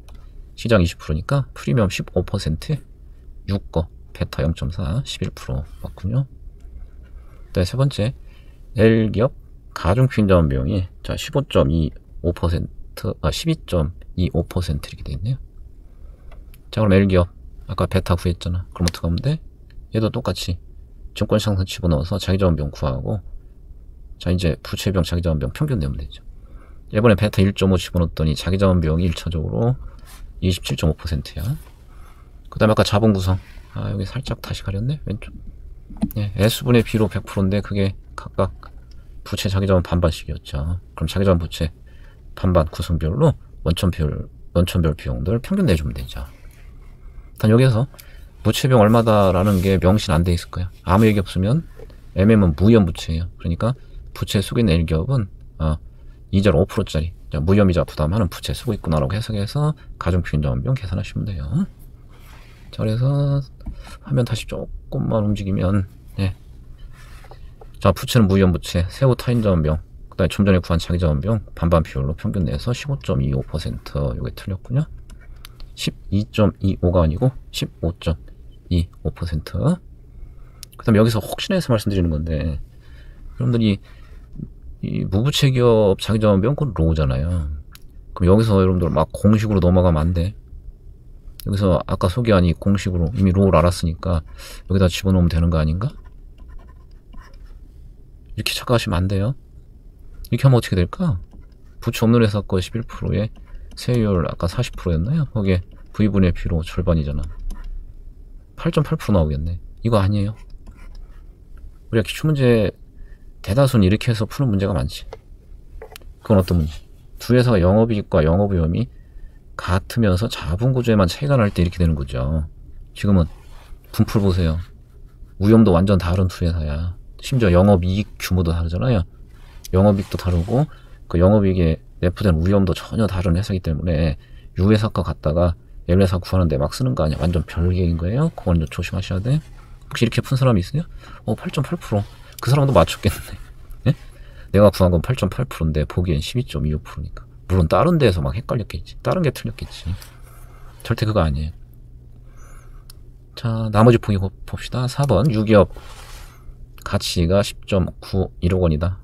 시장 20%니까 프리미엄 15%에 6거, 베타 0.4, 11% 맞군요. 네, 세 번째, L기업 가중평균자원 비용이 자, 12.25% 이렇게 돼 있네요. 자, 그럼 L기업 아까 베타 구했잖아. 그럼 어떻게 하면 돼? 얘도 똑같이 증권시장선 집어넣어서 자기자본 비용 구하고, 자, 이제 부채비용 자기자본 비용 평균 내면 되죠. 이번에 베타 1.5 집어넣었더니 자기자본 비용이 1차적으로 27.5%야. 그 다음에 아까 자본 구성. 아, 여기 살짝 다시 가렸네. 왼쪽. 네, S분의 B로 100%인데 그게 각각 부채 자기자본 반반씩이었죠. 그럼 자기자본 부채 반반 구성별로 원천별 비용들 평균 내주면 되죠. 일단 여기서 부채비용 얼마다라는 게 명시 안 돼 있을 거야. 아무 얘기 없으면 MM은 무위험 부채예요. 그러니까 부채 쓰고 있는 L기업은 이자를 5%짜리 무위험이자 부담하는 부채 쓰고 있구나라고 해석해서 가중평균자원 비용 계산하시면 돼요. 자, 그래서 화면 다시 조금만 움직이면, 네. 자, 부채는 무위험 부채, 세후 타인자원 비용, 그 다음에 좀 전에 구한 자기자본 비용 반반 비율로 평균 내서 15.25%. 요게 틀렸군요. 12.25가 아니고 15.25%. 그 다음에 여기서 혹시나 해서 말씀드리는 건데, 여러분들이 이 무부채 기업 자기자본 비용 그건 로우잖아요. 그럼 여기서 여러분들 막 공식으로 넘어가면 안 돼. 여기서 아까 소개한 이 공식으로 이미 로우를 알았으니까 여기다 집어넣으면 되는 거 아닌가? 이렇게 착각하시면 안 돼요. 이렇게 하면 어떻게 될까? 부채 없는 회사 거 11%에 세율 아까 40%였나요? 거기에 V분의 B로 절반이잖아. 8.8% 나오겠네. 이거 아니에요. 우리가 기출문제 대다수는 이렇게 해서 푸는 문제가 많지. 그건 어떤 문제? 두 회사가 영업이익과 영업위험이 같으면서 자본구조에만 차이가 날 때 이렇게 되는 거죠. 지금은 분풀 보세요. 위험도 완전 다른 두 회사야. 심지어 영업이익 규모도 다르잖아요. 영업이익도 다르고 그 영업이익에 내포된 위험도 전혀 다른 회사이기 때문에 유 회사 거 갖다가 L 회사 구하는데 막 쓰는 거 아니야. 완전 별개인 거예요. 그건 좀 조심하셔야 돼. 혹시 이렇게 푼 사람이 있어요? 8.8%. 그 사람도 맞췄겠네. 예? 내가 구한 건 8.8%인데 보기엔 12.25%니까. 물론 다른 데에서 막 헷갈렸겠지. 다른 게 틀렸겠지. 절대 그거 아니에요. 자, 나머지 보기 봅시다. 4번 유기업 가치가 10.91억 원이다.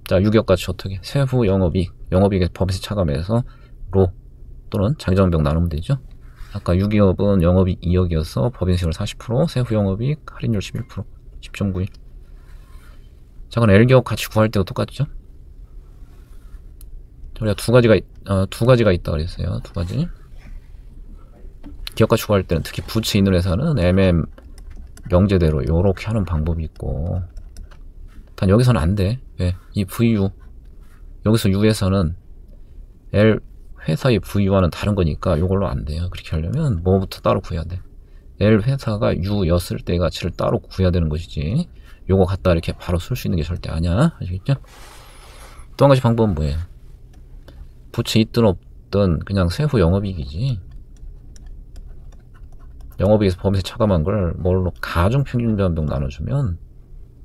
자, 유기업 가치 어떻게? 세후 영업이익, 영업이익의 법에서 차감해서 로 또는 자기정병 나누면 되죠. 아까 유기업은 영업이익 2억이어서 법인세율 40%, 세후 영업이익 할인율 11%, 10.91. 자, 그럼 L기업 가치 구할 때도 똑같죠? 우리가 두 가지가 있다 그랬어요. 두 가지. 기업가치 구할 때는 특히 부채 있는 회사는 MM 명제대로 이렇게 하는 방법이 있고, 단 여기서는 안 돼. 왜? 이 VU 여기서 U에서는 L 회사의 VU와는 다른 거니까 이걸로 안 돼요. 그렇게 하려면 뭐부터 따로 구해야 돼? L 회사가 U였을 때 가치를 따로 구해야 되는 것이지, 요거 갖다 이렇게 바로 쓸 수 있는 게 절대 아니야. 아시겠죠? 또 한 가지 방법은 뭐예요? 부채 있든 없든 그냥 세후 영업이익이지. 영업이익에서 법인세 차감한 걸 뭘로 가중평균자산병 나눠주면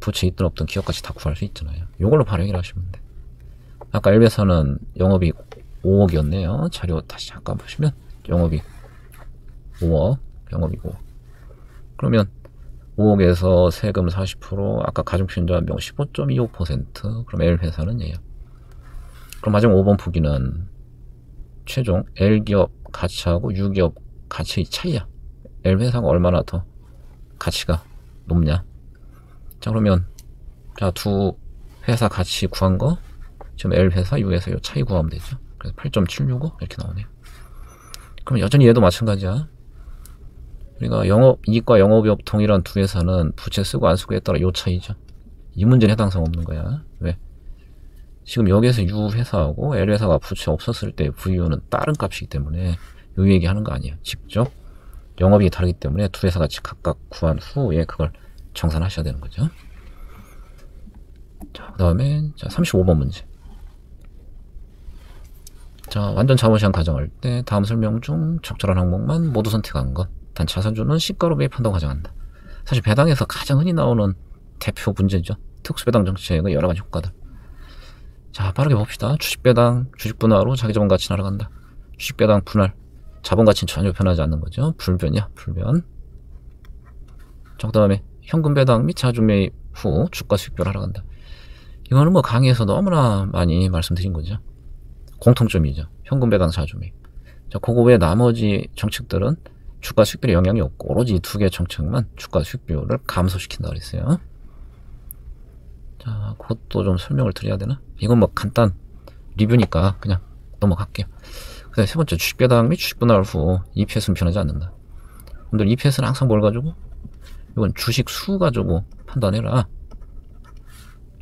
부채 있든 없든 기업가치 다 구할 수 있잖아요. 요걸로 바로 해결하시면 돼. 아까 L회사는 영업이익 5억이었네요. 자료 다시 잠깐 보시면 영업이익 5억, 영업이익 5억. 그러면 5억에서 세금 40%, 아까 가중평균자산병 15.25%, 그럼 L회사는 얘야. 그럼 마지막 5번 보기는 최종 L기업 가치하고 U기업 가치의 차이야. L회사가 얼마나 더 가치가 높냐. 자, 그러면 자, 두 회사 가치 구한 거 지금 L회사, U회사 요 차이 구하면 되죠. 그래서 8.765 이렇게 나오네요. 그럼 여전히 얘도 마찬가지야. 그러니까 영업이익과 영업이익 동일한 두 회사는 부채 쓰고 안 쓰고에 따라 요 차이죠. 이 문제는 해당사항 없는 거야. 왜? 지금 여기에서 U회사하고 L회사가 부채 없었을 때 VU는 다른 값이기 때문에 요 얘기하는 거 아니에요. 직접 영업이익이 다르기 때문에 두 회사 가치 각각 구한 후에 그걸 정산하셔야 되는 거죠. 자, 그 다음에 35번 문제. 자, 완전 자본시장 가정할 때 다음 설명 중 적절한 항목만 모두 선택한 것. 단 자사주는 시가로 매입한다고 가정한다. 사실 배당에서 가장 흔히 나오는 대표 문제죠. 특수배당 정책의 여러 가지 효과들. 자, 빠르게 봅시다. 주식배당, 주식분할로 자기자본 가치 날아간다. 주식배당 분할, 자본 가치는 전혀 변하지 않는 거죠. 불변이야, 불변. 자, 그 다음에 현금 배당 및 자주 매입 후 주가 수익별 하락한다. 이거는 뭐 강의에서 너무나 많이 말씀드린 거죠. 공통점이죠. 현금 배당 자주 매입. 자, 그거 외에 나머지 정책들은 주가 수익별에 영향이 없고 오로지 두 개 정책만 주가 수익별을 감소시킨다 그랬어요. 자, 그것도 좀 설명을 드려야 되나? 이건 뭐 간단 리뷰니까 그냥 넘어갈게요. 그다음에 세 번째, 주식배당 및 주식분할 후 EPS는 변하지 않는다. 오늘 EPS는 항상 뭘 가지고? 이건 주식 수 가지고 판단해라.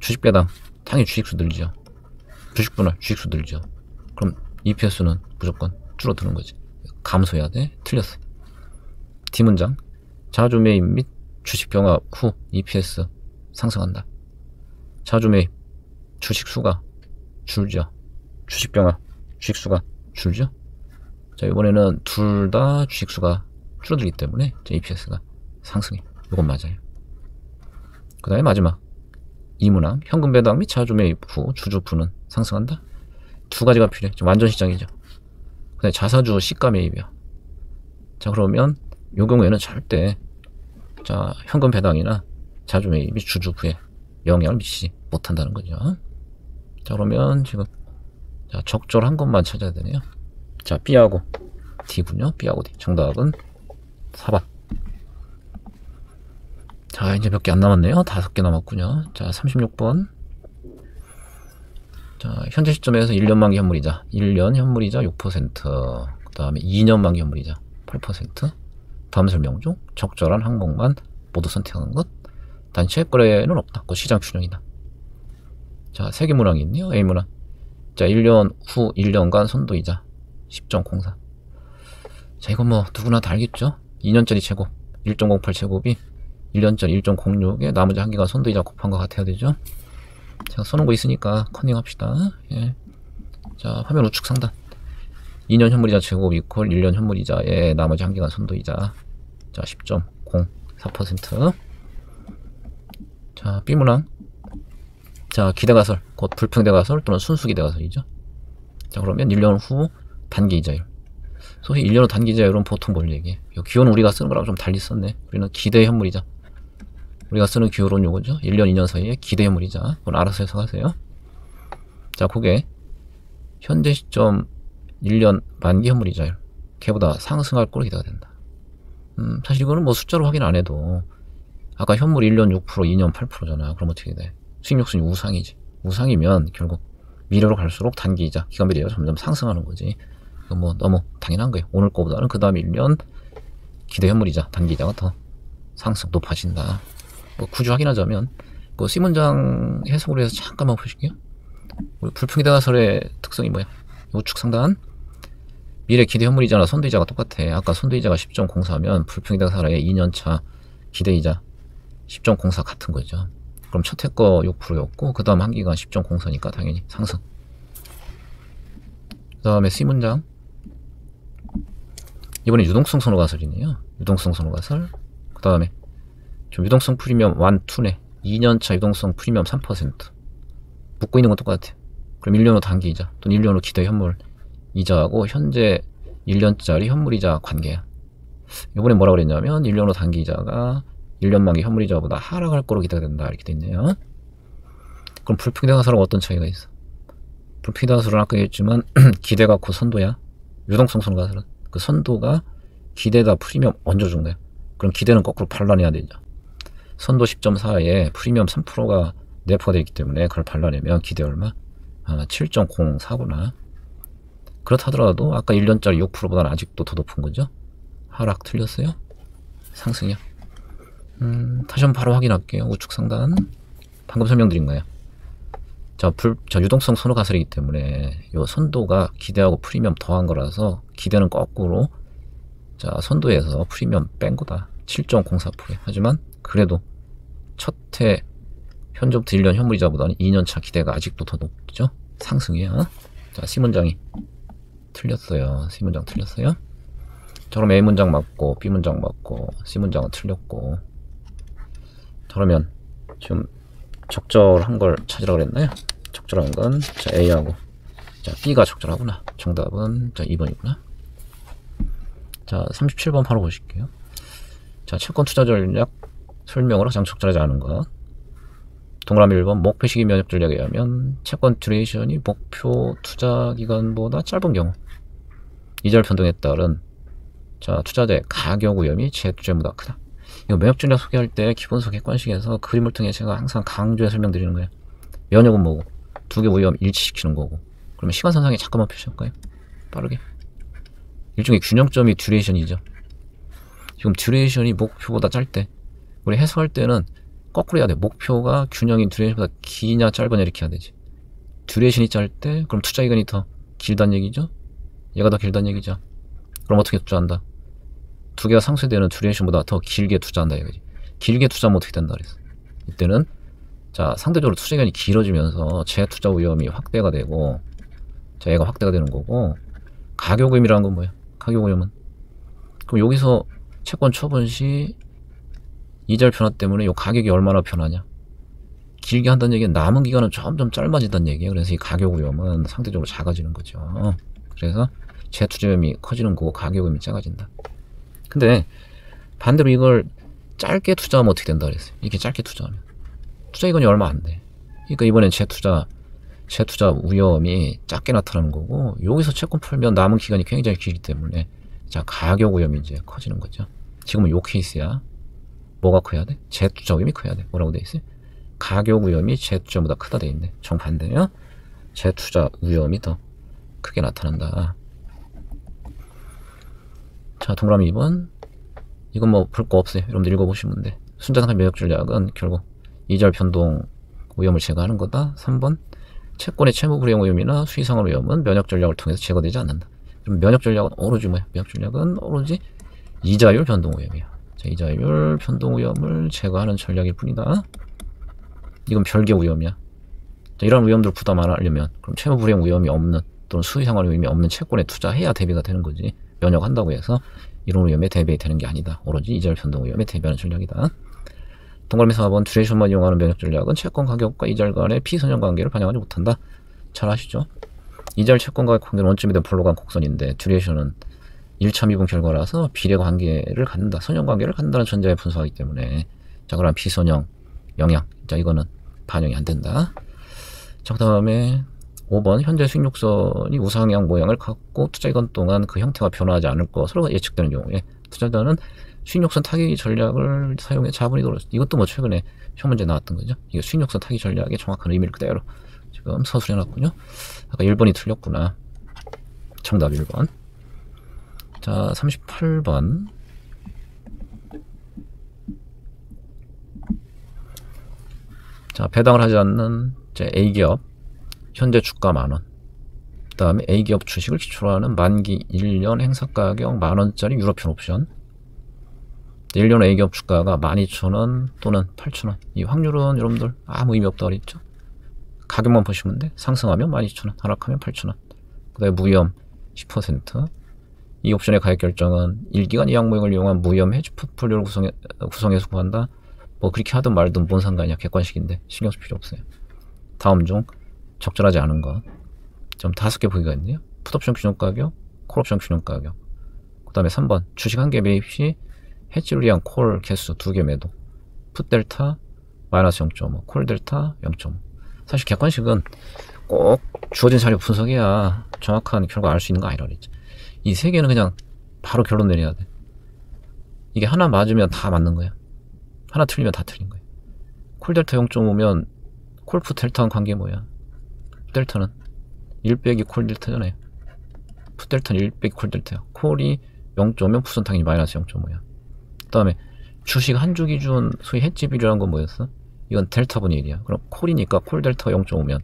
주식배당 당연히 주식수 늘죠. 주식분할 주식수 늘죠. 그럼 EPS는 무조건 줄어드는 거지. 감소해야 돼. 틀렸어. D문장, 자주 매입 및 주식 병합 후 EPS 상승한다. 자주 매입 주식수가 줄죠. 주식 병합 주식수가 줄죠. 자, 이번에는 둘 다 주식수가 줄어들기 때문에 EPS가 상승해. 이건 맞아요. 그 다음에 마지막 이문항, 현금 배당 및 자주 매입 후 주주부는 상승한다. 두 가지가 필요해. 완전 시장이죠. 그 다음에 자사주 시가 매입이야. 자, 그러면 이 경우에는 절대 자, 현금 배당이나 자주 매입이 주주부에 영향을 미치지 못한다는 거죠. 자, 그러면 지금 자, 적절한 것만 찾아야 되네요. 자, B하고 D군요. B하고 D. 정답은 4번. 자, 이제 몇 개 안 남았네요. 5개 남았군요. 자, 36번. 자, 현재 시점에서 1년 만기 현물이자 1년 현물이자 6%, 그 다음에 2년 만기 현물이자 8%. 다음 설명 중 적절한 항목만 모두 선택하는 것. 단체 거래는 없다. 그 시장 추정이다. 자, 세 개 문항이 있네요. A문항, 자, 1년 후 1년간 선도이자 10.04. 자, 이건 뭐 누구나 다 알겠죠? 2년짜리 제곱 1.08 제곱이 1년짜리 1.06에 나머지 한 개가 선도이자 곱한 것 같아야 되죠? 제가 써놓은 거 있으니까 컨닝 합시다. 예. 자, 화면 우측 상단 2년 현물이자 제곱 이퀄 1년 현물이자에 나머지 한 개가 선도이자. 자, 10.04%. 자, B문항. 자, 기대가설 곧 불평대가설 또는 순수기대가설이죠. 자, 그러면 1년 후 단기이자율. 소위 1년 후 단기이자율은 보통 뭘 얘기해? 요 기호는 우리가 쓰는 거랑 좀 달리 썼네. 우리는 기대 현물이자. 우리가 쓰는 기호론 요거죠. 1년 2년 사이에 기대 현물이자. 그건 알아서 해석하세요. 자, 그게 현재 시점 1년 만기 현물이자율. 걔보다 상승할 거로 기대가 된다. 사실 이거는 뭐 숫자로 확인 안 해도 아까 현물 1년 6%, 2년 8%잖아. 그럼 어떻게 돼? 수익률순위 우상이지. 우상이면 결국 미래로 갈수록 단기이자 기간비례가 점점 상승하는 거지. 이건 뭐 너무 당연한 거예요. 오늘 거보다는 그 다음 1년 기대 현물이자 단기이자가 더 상승 높아진다. 뭐 굳이 확인하자면 그 C문장 해석으로 해서 잠깐만 보실게요. 우리 불평기대가설의 특성이 뭐야? 우측 상단 미래 기대 현물이자나 선도이자가 똑같아. 아까 선도이자가 10.04면 불평기대가설의 2년차 기대이자 10.04 같은 거죠. 그럼 첫 해 거 6%였고 그 다음 한기가 10.04니까 당연히 상승. 그 다음에 C문장 이번에 유동성 선호가설이네요. 유동성 선호가설. 그 다음에 좀 유동성 프리미엄 1, 2네 2년차 유동성 프리미엄 3%. 묶고 있는 건 똑같아요. 그럼 1년 후 단기이자 또는 1년 후 기대 현물 이자하고 현재 1년짜리 현물이자 관계야. 이번에 뭐라고 그랬냐면 1년 후 단기이자가 1년 만기 현물이자보다 하락할 거로 기대가 된다 이렇게 돼 있네요. 그럼 불평기대가설은 어떤 차이가 있어? 불평기대가설은 아까 얘기했지만 기대가 그 선도야. 유동성 선호가설은 그 선도가 기대다 프리미엄 얹어준 거야. 그럼 기대는 거꾸로 반란해야 되죠. 선도 10.4에 프리미엄 3%가 내포가 되어 있기 때문에 그걸 반란하면 기대 얼마? 7.04구나. 그렇다더라도 아까 1년짜리 6%보다는 아직도 더 높은 거죠. 하락 틀렸어요? 상승이요? 다시 한번 바로 확인할게요. 우측 상단 방금 설명드린 거예요. 자, 유동성 선호 가설이기 때문에 요 선도가 기대하고 프리미엄 더한 거라서 기대는 거꾸로 자 선도에서 프리미엄 뺀 거다. 7.04%. 하지만 그래도 첫해 현재부터 1년 현물이자보다는 2년차 기대가 아직도 더 높죠. 상승이에요. 자, C문장이 틀렸어요. C문장 틀렸어요. 자, 그럼 A문장 맞고 B문장 맞고 C문장은 틀렸고. 자, 그러면 지금 적절한 걸 찾으라 그랬나요? 적절한 건 자, A하고 자, B가 적절하구나. 정답은 자, 2번이구나. 자, 37번 바로 보실게요. 자, 채권 투자 전략 설명으로 가장 적절하지 않은 것. 동그라미 1번 목표 시기 면역 전략에 의하면 채권 듀레이션이 목표 투자 기간보다 짧은 경우 이자율 변동에 따른 자, 투자자의 가격 위험이 재투자보다 크다. 이거 면역 전략 소개할 때 기본서 객관식에서 그림을 통해 제가 항상 강조해 설명드리는 거예요. 면역은 뭐고 두 개 위험 일치시키는 거고. 그러면 시간선상에 잠깐만 표시할까요? 빠르게. 일종의 균형점이 듀레이션이죠. 지금 듀레이션이 목표보다 짧대. 우리 해석할 때는 거꾸로 해야 돼. 목표가 균형인 듀레이션보다 기냐 짧으냐 이렇게 해야 되지. 듀레이션이 짧대 그럼 투자 기간이 더 길다는 얘기죠. 얘가 더 길다는 얘기죠. 그럼 어떻게 투자한다? 두 개가 상쇄되는 듀레이션보다 더 길게 투자한다 이거지. 길게 투자하면 어떻게 된다 그랬어. 이때는 자 상대적으로 투자 기간이 길어지면서 재투자 위험이 확대가 되고 자 얘가 확대가 되는 거고. 가격 위험이라는 건 뭐야? 가격 위험은 그럼 여기서 채권 처분 시 이자율 변화 때문에 이 가격이 얼마나 변하냐. 길게 한다는 얘기는 남은 기간은 점점 짧아진다는 얘기예요. 그래서 이 가격 위험은 상대적으로 작아지는 거죠. 그래서 재투자 위험이 커지는 거고 가격 위험이 작아진다. 근데 반대로 이걸 짧게 투자하면 어떻게 된다 그랬어요. 이렇게 짧게 투자하면 투자 기간이 얼마 안 돼. 그러니까 이번엔 재투자 위험이 작게 나타나는 거고 여기서 채권 풀면 남은 기간이 굉장히 길기 때문에 자 가격 위험이 이제 커지는 거죠. 지금은 요 케이스야. 뭐가 커야 돼? 재투자 위험이 커야 돼. 뭐라고 돼 있어요? 가격 위험이 재투자보다 크다 돼 있네. 정반대요. 재투자 위험이 더 크게 나타난다. 자, 동그라미 2번. 이건 뭐 볼 거 없어요. 여러분들 읽어보시면 돼. 순자산화 면역 전략은 결국 이자율 변동 위험을 제거하는 거다. 3번. 채권의 채무 불이행 위험이나 수의상환 위험은 면역 전략을 통해서 제거되지 않는다. 그럼 면역 전략은 오로지 뭐야? 면역 전략은 오로지 이자율 변동 위험이야. 자, 이자율 변동 위험을 제거하는 전략일 뿐이다. 이건 별개 위험이야. 자, 이런 위험들 부담 안 하려면 그럼 채무 불이행 위험이 없는 또는 수의상환 위험이 없는 채권에 투자해야 대비가 되는 거지. 면역한다고 해서 이런 위험에 대비되는 게 아니다. 오로지 이자율 변동 위험에 대비하는 전략이다. 동그라미 4번 듀레이션만 이용하는 면역 전략은 채권 가격과 이자율 간의 비선형 관계를 반영하지 못한다. 잘 아시죠? 이자율 채권 가격 관계는 원점이든 볼로간 곡선인데 듀레이션은 1차 미분 결과라서 비례 관계를 갖는다. 선형 관계를 갖는다는 전제에 분석하기 때문에 자, 그럼 비선형 영향. 자, 이거는 반영이 안 된다. 자, 그 다음에 5번 현재 수익률선이 우상향 모양을 갖고 투자 기간 동안 그 형태가 변화하지 않을 것으로 예측되는 경우에 투자자는 수익률선 타기 전략을 사용해 자본이 돌았어. 이것도 뭐 최근에 시험 문제 나왔던 거죠. 이게 수익률선 타기 전략의 정확한 의미를 그대로 지금 서술해놨군요. 아까 1번이 틀렸구나. 정답 1번. 자, 38번. 자, 배당을 하지 않는 A기업 현재 주가 만원. 그 다음에 A기업 주식을 기초로 하는 만기 1년 행사가격 만원짜리 유럽편 옵션. 1년 A기업 주가가 12,000원 또는 8,000원. 이 확률은 여러분들 아무 의미 없다고 그랬죠. 가격만 보시면 돼. 상승하면 12,000원, 하락하면 8,000원. 그 다음에 무위험 10%. 이 옵션의 가입 결정은 1기간 이항 모형을 이용한 무위험 헤지 포트폴리오를 구성해서 구한다. 뭐 그렇게 하든 말든 뭔 상관이야. 객관식인데 신경 쓸 필요 없어요. 다음 중 적절하지 않은 것. 좀 5개 보기가 있네요. 풋옵션 균형 가격, 콜옵션 균형 가격. 그 다음에 3번 주식 1개 매입 시 해지를 위한 콜 개수 2개 매도. 풋 델타 마이너스 0.5, 콜 델타 0.5. 사실 객관식은 꼭 주어진 자료 분석해야 정확한 결과 알 수 있는 거 아니라 그랬지. 이 3개는 그냥 바로 결론 내려야 돼. 이게 하나 맞으면 다 맞는 거야. 하나 틀리면 다 틀린 거야. 콜 델타 0.5면 콜 풋 델타는 관계 뭐야? 델타는 1 빼기 콜 델타잖아요. 풋 델타는 1 빼기 콜 델타야. 콜이 0.5면 풋은 당연히 마이너스 0.5야. 그 다음에 주식 한 주 기준 소위 해지 비율이라는 건 뭐였어? 이건 델타 분의 1이야. 그럼 콜이니까 콜 델타 0.5면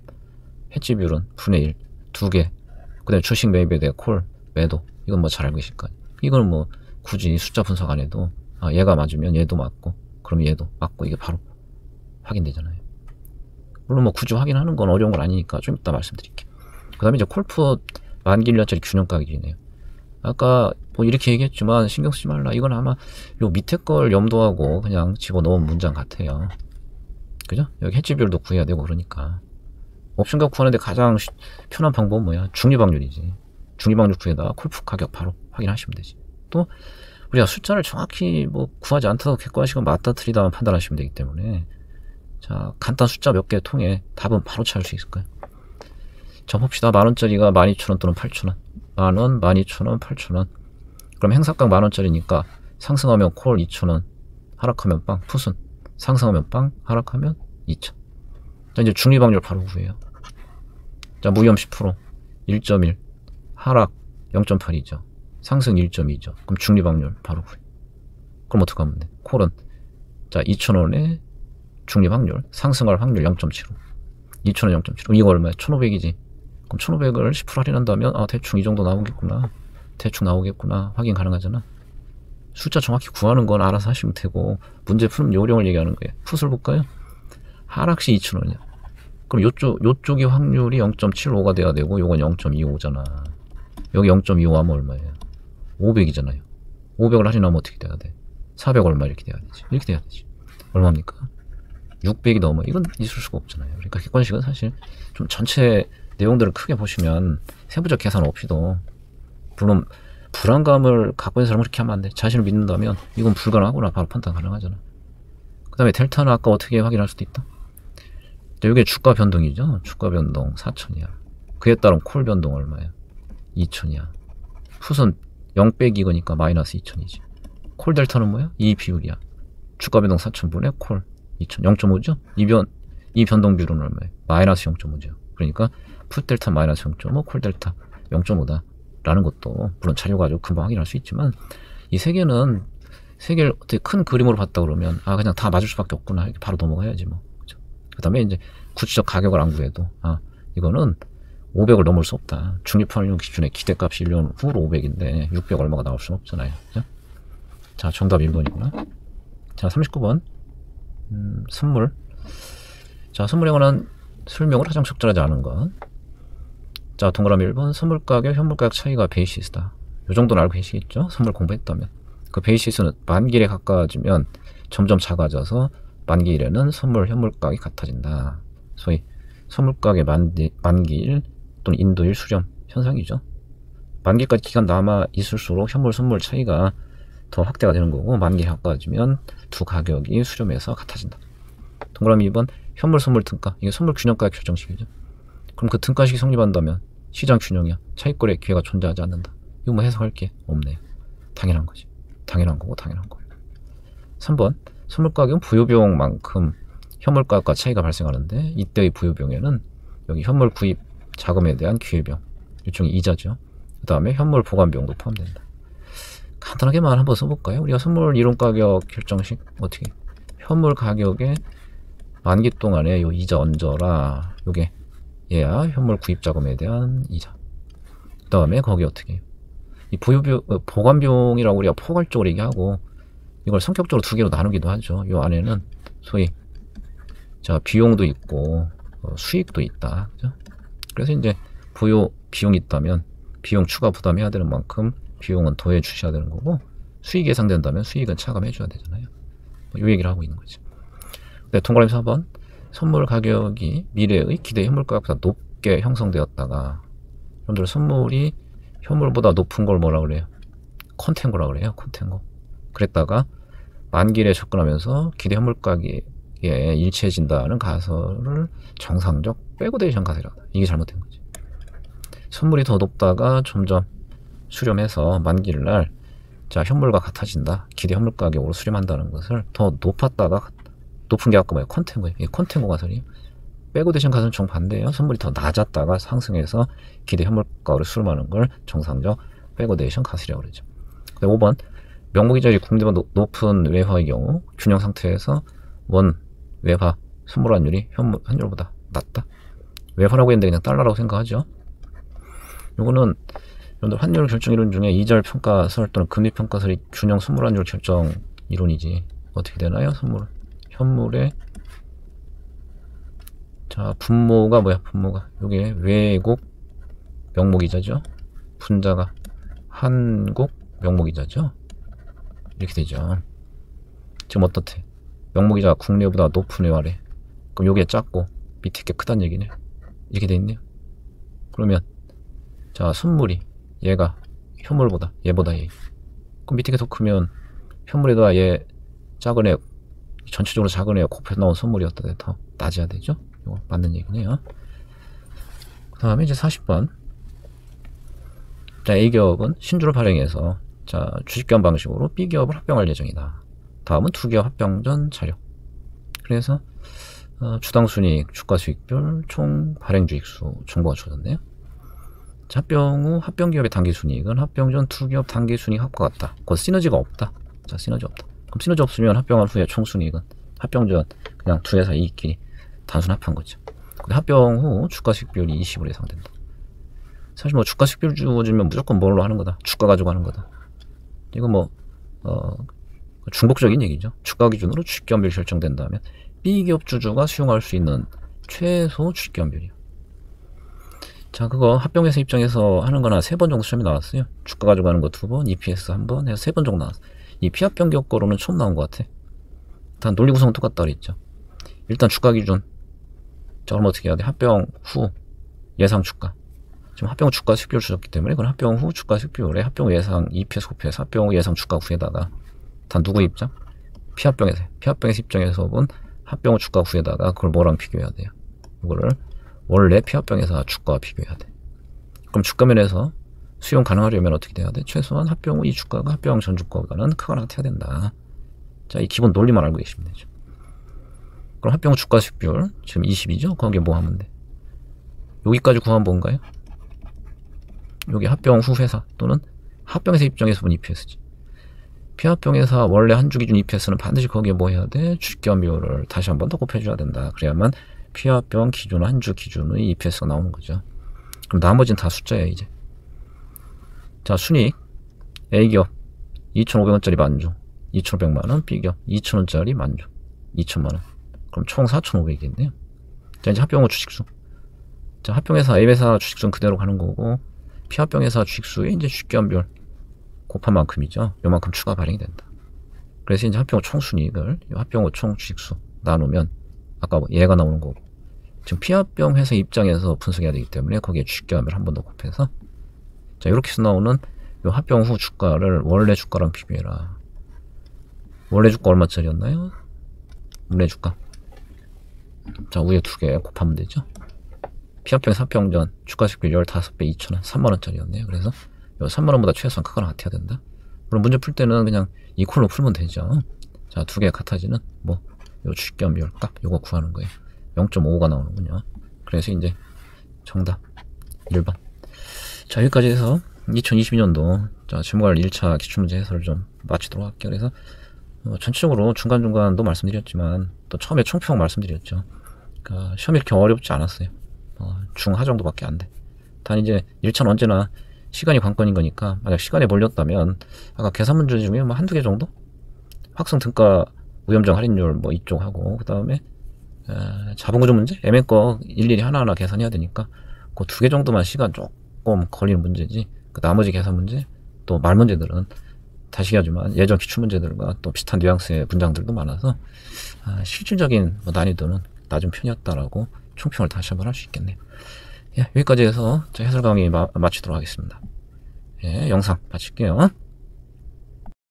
해지 비율은 분의 1, 2개. 그 다음에 주식 매입에 대해 콜, 매도. 이건 뭐 잘 알고 계실 거예요. 이건 뭐 굳이 숫자 분석 안 해도 아, 얘가 맞으면 얘도 맞고 그럼 얘도 맞고 이게 바로 확인되잖아요. 물론 뭐 굳이 확인하는 건 어려운 건 아니니까 좀 이따 말씀드릴게요. 그 다음에 이제 콜풋 만기 1년짜리 균형 가격이네요. 아까 뭐 이렇게 얘기했지만 신경 쓰지 말라. 이건 아마 요 밑에 걸 염두하고 그냥 집어넣은 문장 같아요. 그죠? 여기 해지 비율도 구해야 되고 그러니까 옵션 가격 구하는데 가장 편한 방법은 뭐야? 중립확률이지. 중립확률 구해다가 콜풋 가격 바로 확인하시면 되지. 또 우리가 숫자를 정확히 뭐 구하지 않더라도 객관식은 맞다 틀리다만 판단하시면 되기 때문에 자, 간단 숫자 몇 개 통해 답은 바로 찾을 수 있을 거예요. 자, 봅시다. 만원짜리가 12,000원 또는 8,000원. 만원, 12,000원, 8,000원. 그럼 행사가 만원짜리니까 상승하면 콜 2,000원, 하락하면 빵, 풋은 상승하면 빵, 하락하면 2,000. 자, 이제 중립확률 바로 구해요. 자, 무위험 10%, 1.1, 하락 0.8이죠. 상승 1.2죠. 그럼 중립확률 바로 구해. 그럼 어떻게 하면 돼? 콜은 자, 2,000원에 중립확률, 상승할 확률 0.75. 2,000원 0.75. 그럼 이거 얼마야? 1,500이지. 그럼 1,500을 10% 할인한다면 아, 대충 이 정도 나오겠구나. 대충 나오겠구나. 확인 가능하잖아. 숫자 정확히 구하는 건 알아서 하시면 되고 문제 푸는 요령을 얘기하는 거예요. 풋을 볼까요? 하락시 2,000원이야. 그럼 요쪽이 확률이 0.75가 돼야 되고 요건 0.25잖아. 여기 0.25 하면 얼마예요? 500이잖아요. 500을 할인하면 어떻게 돼야 돼? 400 얼마 이렇게 돼야 되지. 이렇게 돼야 되지. 얼마입니까? 600이 넘어. 이건 있을 수가 없잖아요. 그러니까 객관식은 사실 좀 전체 내용들을 크게 보시면 세부적 계산 없이도 물론 불안감을 갖고 있는 사람은 그렇게 하면 안 돼. 자신을 믿는다면 이건 불가능하구나 바로 판단 가능하잖아. 그 다음에 델타는 아까 어떻게 확인할 수도 있다. 이게 주가 변동이죠. 주가 변동 4,000이야. 그에 따른 콜 변동 얼마야? 2,000이야. 풋은 0 빼기 이거니까 마이너스 2,000이지. 콜 델타는 뭐야? 이 비율이야. 주가 변동 4,000분의 콜 2,000. 0.5죠? 이 변동 비율은 얼마야? 마이너스 0.5죠. 그러니까 풋 델타 마이너스 0.5, 콜 델타 0.5다. 라는 것도 물론 자료 가지고 금방 확인할 수 있지만 이 세 개를 어떻게 큰 그림으로 봤다 그러면 아 그냥 다 맞을 수밖에 없구나 이렇게 바로 넘어가야지 뭐. 그 다음에 이제 구체적 가격을 안 구해도 아 이거는 500을 넘을 수 없다. 중립환율 기준의 기대값이 1년 후로 500인데 600 얼마가 나올 수는 없잖아요. 그죠? 자, 정답 1번이구나. 자, 39번. 선물. 자, 선물에 관한 설명을 하장 적절하지 않은 것. 자, 동그라미 1번. 선물 가격, 현물 가격 차이가 베이시스다. 요 정도는 알고 계시겠죠? 선물 공부했다면. 그 베이시스는 만기일에 가까워지면 점점 작아져서 만기일에는 선물, 현물 가격이 같아진다. 소위 선물 가격의 만기일 또는 인도일 수렴 현상이죠. 만기까지 기간 남아 있을수록 현물, 선물 차이가 더 확대가 되는 거고, 만기에 가까워지면 두 가격이 수렴해서 같아진다. 동그라미 2번. 현물, 선물 등가. 이게 선물 균형 가격 결정식이죠. 그럼 그 등가식이 성립한다면 시장 균형이야. 차익거래 기회가 존재하지 않는다. 이거 뭐 해석할 게 없네요. 당연한 거지. 당연한 거고 당연한 거예요. 3번. 선물 가격은 부유비용만큼 현물 가격과 차이가 발생하는데, 이때의 부유비용에는 여기 현물 구입 자금에 대한 기회비용, 일종의 이자죠. 그 다음에 현물 보관비용도 포함된다. 간단하게만 한번 써볼까요? 우리가 선물 이론 가격 결정식 어떻게? 현물 가격에 만기 동안에 요 이자 얹어라. 요게 얘야 현물 구입 자금에 대한 이자. 그 다음에 거기 어떻게 해요? 이 보관비용이라고 우리가 포괄적으로 얘기하고, 이걸 성격적으로 두 개로 나누기도 하죠. 요 안에는 소위 자 비용도 있고 수익도 있다. 그죠? 그래서 이제 부요 비용이 있다면 비용 추가 부담해야 되는 만큼 비용은 더해 주셔야 되는 거고, 수익이 예상된다면 수익은 차감해 줘야 되잖아요. 이 얘기를 하고 있는 거지. 네, 동그라미 4번. 선물 가격이 미래의 기대 현물 가격보다 높게 형성되었다가, 여러분들 선물이 현물보다 높은 걸 뭐라 그래요? 컨텐고라 그래요. 컨텐고. 그랬다가 만기일에 접근하면서 기대 현물 가격에 일치해진다는 가설을 정상적 백오데이션 가설이라고. 이게 잘못된 거지. 선물이 더 높다가 점점 수렴해서 만기일날 자 현물과 같아진다. 기대 현물 가격으로 수렴한다는 것을 더 높았다가 높은 게 아까 뭐예요? 컨텐고예요. 이게 컨텐고 가설이에요. 백오데이션 가설은 정반대예요. 선물이 더 낮았다가 상승해서 기대 현물 가격으로 수렴하는 걸 정상적 백오데이션 가설이라고 그러죠. 5번. 명목이자율이 국내보다 높은 외화의 경우 균형 상태에서 원 외화 선물 환율이 현물 환율보다 낮다. 외화라고 했는데 그냥 달러라고 생각하죠. 요거는 여러분들 환율 결정 이론 중에 이자율 평가설 또는 금리 평가설이 균형 선물 환율 결정 이론이지. 어떻게 되나요? 선물 현물의 자 분모가 뭐야? 분모가 요게 외국 명목이자죠. 분자가 한국 명목이자죠. 이렇게 되죠. 지금 어떻대? 명목이자가 국내보다 높은 외화래. 그럼 요게 작고 밑에 게 크단 얘기네. 이렇게 돼 있네요. 그러면 자 선물이 얘가 현물보다 얘보다 얘. 그럼 밑에 게 더 크면 현물에다 얘 작은 애 전체적으로 작은 애가 곱해서 나온 선물이었다 더 낮아야 되죠. 이거 맞는 얘기네요. 그 다음에 이제 40번. 자 A기업은 신주를 발행해서 자 주식교환 방식으로 B기업을 합병할 예정이다. 다음은 두 기업 합병 전 자료. 그래서 주당 순이익, 주가 수익별, 총 발행 주익수 정보가 주어졌네요. 자, 합병 후 합병 기업의 단기 순이익은 합병 전 두 기업 단기 순이익 합과 같다. 그 시너지가 없다. 자 시너지 없다. 그럼 시너지 없으면 합병한 후에 총 순이익은 합병 전 그냥 두 회사 이익끼리 단순 합한 거죠. 근데 합병 후 주가 수익비율이 20으로 예상된다. 사실 뭐 주가 수익비율 주어지면 무조건 뭘로 하는 거다. 주가 가지고 하는 거다. 이거 뭐 중복적인 얘기죠. 주가 기준으로 주식기업비율이 결정된다면 B기업 주주가 수용할 수 있는 최소 주식기업비율이요. 자 그거 합병회사 입장에서 하는 거나 3번 정도 시험이 나왔어요. 주가 가지고 하는 거 2번, EPS 1번 해서 3번 정도 나왔어. 이 피합병 기업 거로는 처음 나온 것 같아. 일단 논리 구성은 똑같다 그랬죠. 일단 주가 기준. 자 그럼 어떻게 해야 돼? 합병 후 예상 주가. 지금 합병 후 주가 수익비율 주셨기 때문에 그건 합병 후 주가 수익비율에 합병 후 예상 EPS 곱해서 합병 후 예상 주가 구에다가 단 누구 입장? 피합병에서 입장에서 본 합병 후 주가 구에다가 그걸 뭐랑 비교해야 돼요? 이거를 원래 피합병에서 주가와 비교해야 돼. 그럼 주가면에서 수용 가능하려면 어떻게 돼야 돼? 최소한 합병 후 이 주가가 합병 전 주가보다는 크거나 같아야 된다. 자, 이 기본 논리만 알고 계시면 되죠. 그럼 합병 후 주가 수익비율 지금 20이죠? 거기에 뭐 하면 돼? 여기까지 구하면 뭔가요? 여기 합병 후 회사 또는 합병회사 입장에서 본 EPS지. 피합병회사 원래 한 주 기준 EPS는 반드시 거기에 뭐 해야 돼? 주식기업비율을 다시 한 번 더 곱해줘야 된다. 그래야만 피합병 기준, 한 주 기준의 EPS가 나오는 거죠. 그럼 나머지는 다 숫자예요, 이제. 자, 순이익. A기업 2,500원짜리 만주 2,500만원, B기업 2,000원짜리 만주 2,000만원. 그럼 총 4,500이겠네요. 자, 이제 합병후 주식수. 자, 합병회사 A회사 주식수는 그대로 가는 거고, 피합병회사 주식수의 이제 주식기업별 곱한 만큼이죠. 요만큼 추가 발행이 된다. 그래서 이제 합병후 총순이익을 합병후 총 주식수 나누면 아까 얘가 나오는 거고, 지금 피합병 회사 입장에서 분석해야 되기 때문에 거기에 주식기업별 한 번 더 곱해서, 자, 이렇게 해서 나오는 요 합병 후 주가를 원래 주가랑 비교해라. 원래 주가 얼마짜리였나요? 원래 주가. 자, 위에 두 개 곱하면 되죠. 피합병 합병 전 주가식별 15배 2,000원 3만원짜리였네요. 그래서 요 3만원보다 최소한 크거나 같아야 된다. 물론 문제 풀 때는 그냥 이퀄로 풀면 되죠. 자, 두 개 같아지는 뭐 요 주식기업별 값 요거 구하는 거예요. 0.55가 나오는군요. 그래서 이제 정답 1번. 자, 여기까지 해서 2022년도 자, 재무관리 1차 기출문제 해설을 좀 마치도록 할게요. 그래서 전체적으로 중간중간도 말씀드렸지만 또 처음에 총평 말씀드렸죠. 그러니까 시험이 이렇게 어렵지 않았어요. 중하 정도밖에 안 돼. 단 이제 1차는 언제나 시간이 관건인 거니까 만약 시간에 몰렸다면 아까 계산 문제 중에 뭐 한두 개 정도? 확성 등가 무염정 할인율 뭐 이쪽 하고 그 다음에 자본구조 문제? MN 거 일일이 하나하나 계산해야 되니까 그 두 개 정도만 시간 조금 걸리는 문제지, 그 나머지 계산 문제 또 말 문제들은 다시 하지만 예전 기출 문제들과 또 비슷한 뉘앙스의 문장들도 많아서 실질적인 뭐 난이도는 낮은 편이었다라고 총평을 다시 한번 할 수 있겠네요. 예, 여기까지 해서 해설 강의 마치도록 하겠습니다. 예, 영상 마칠게요.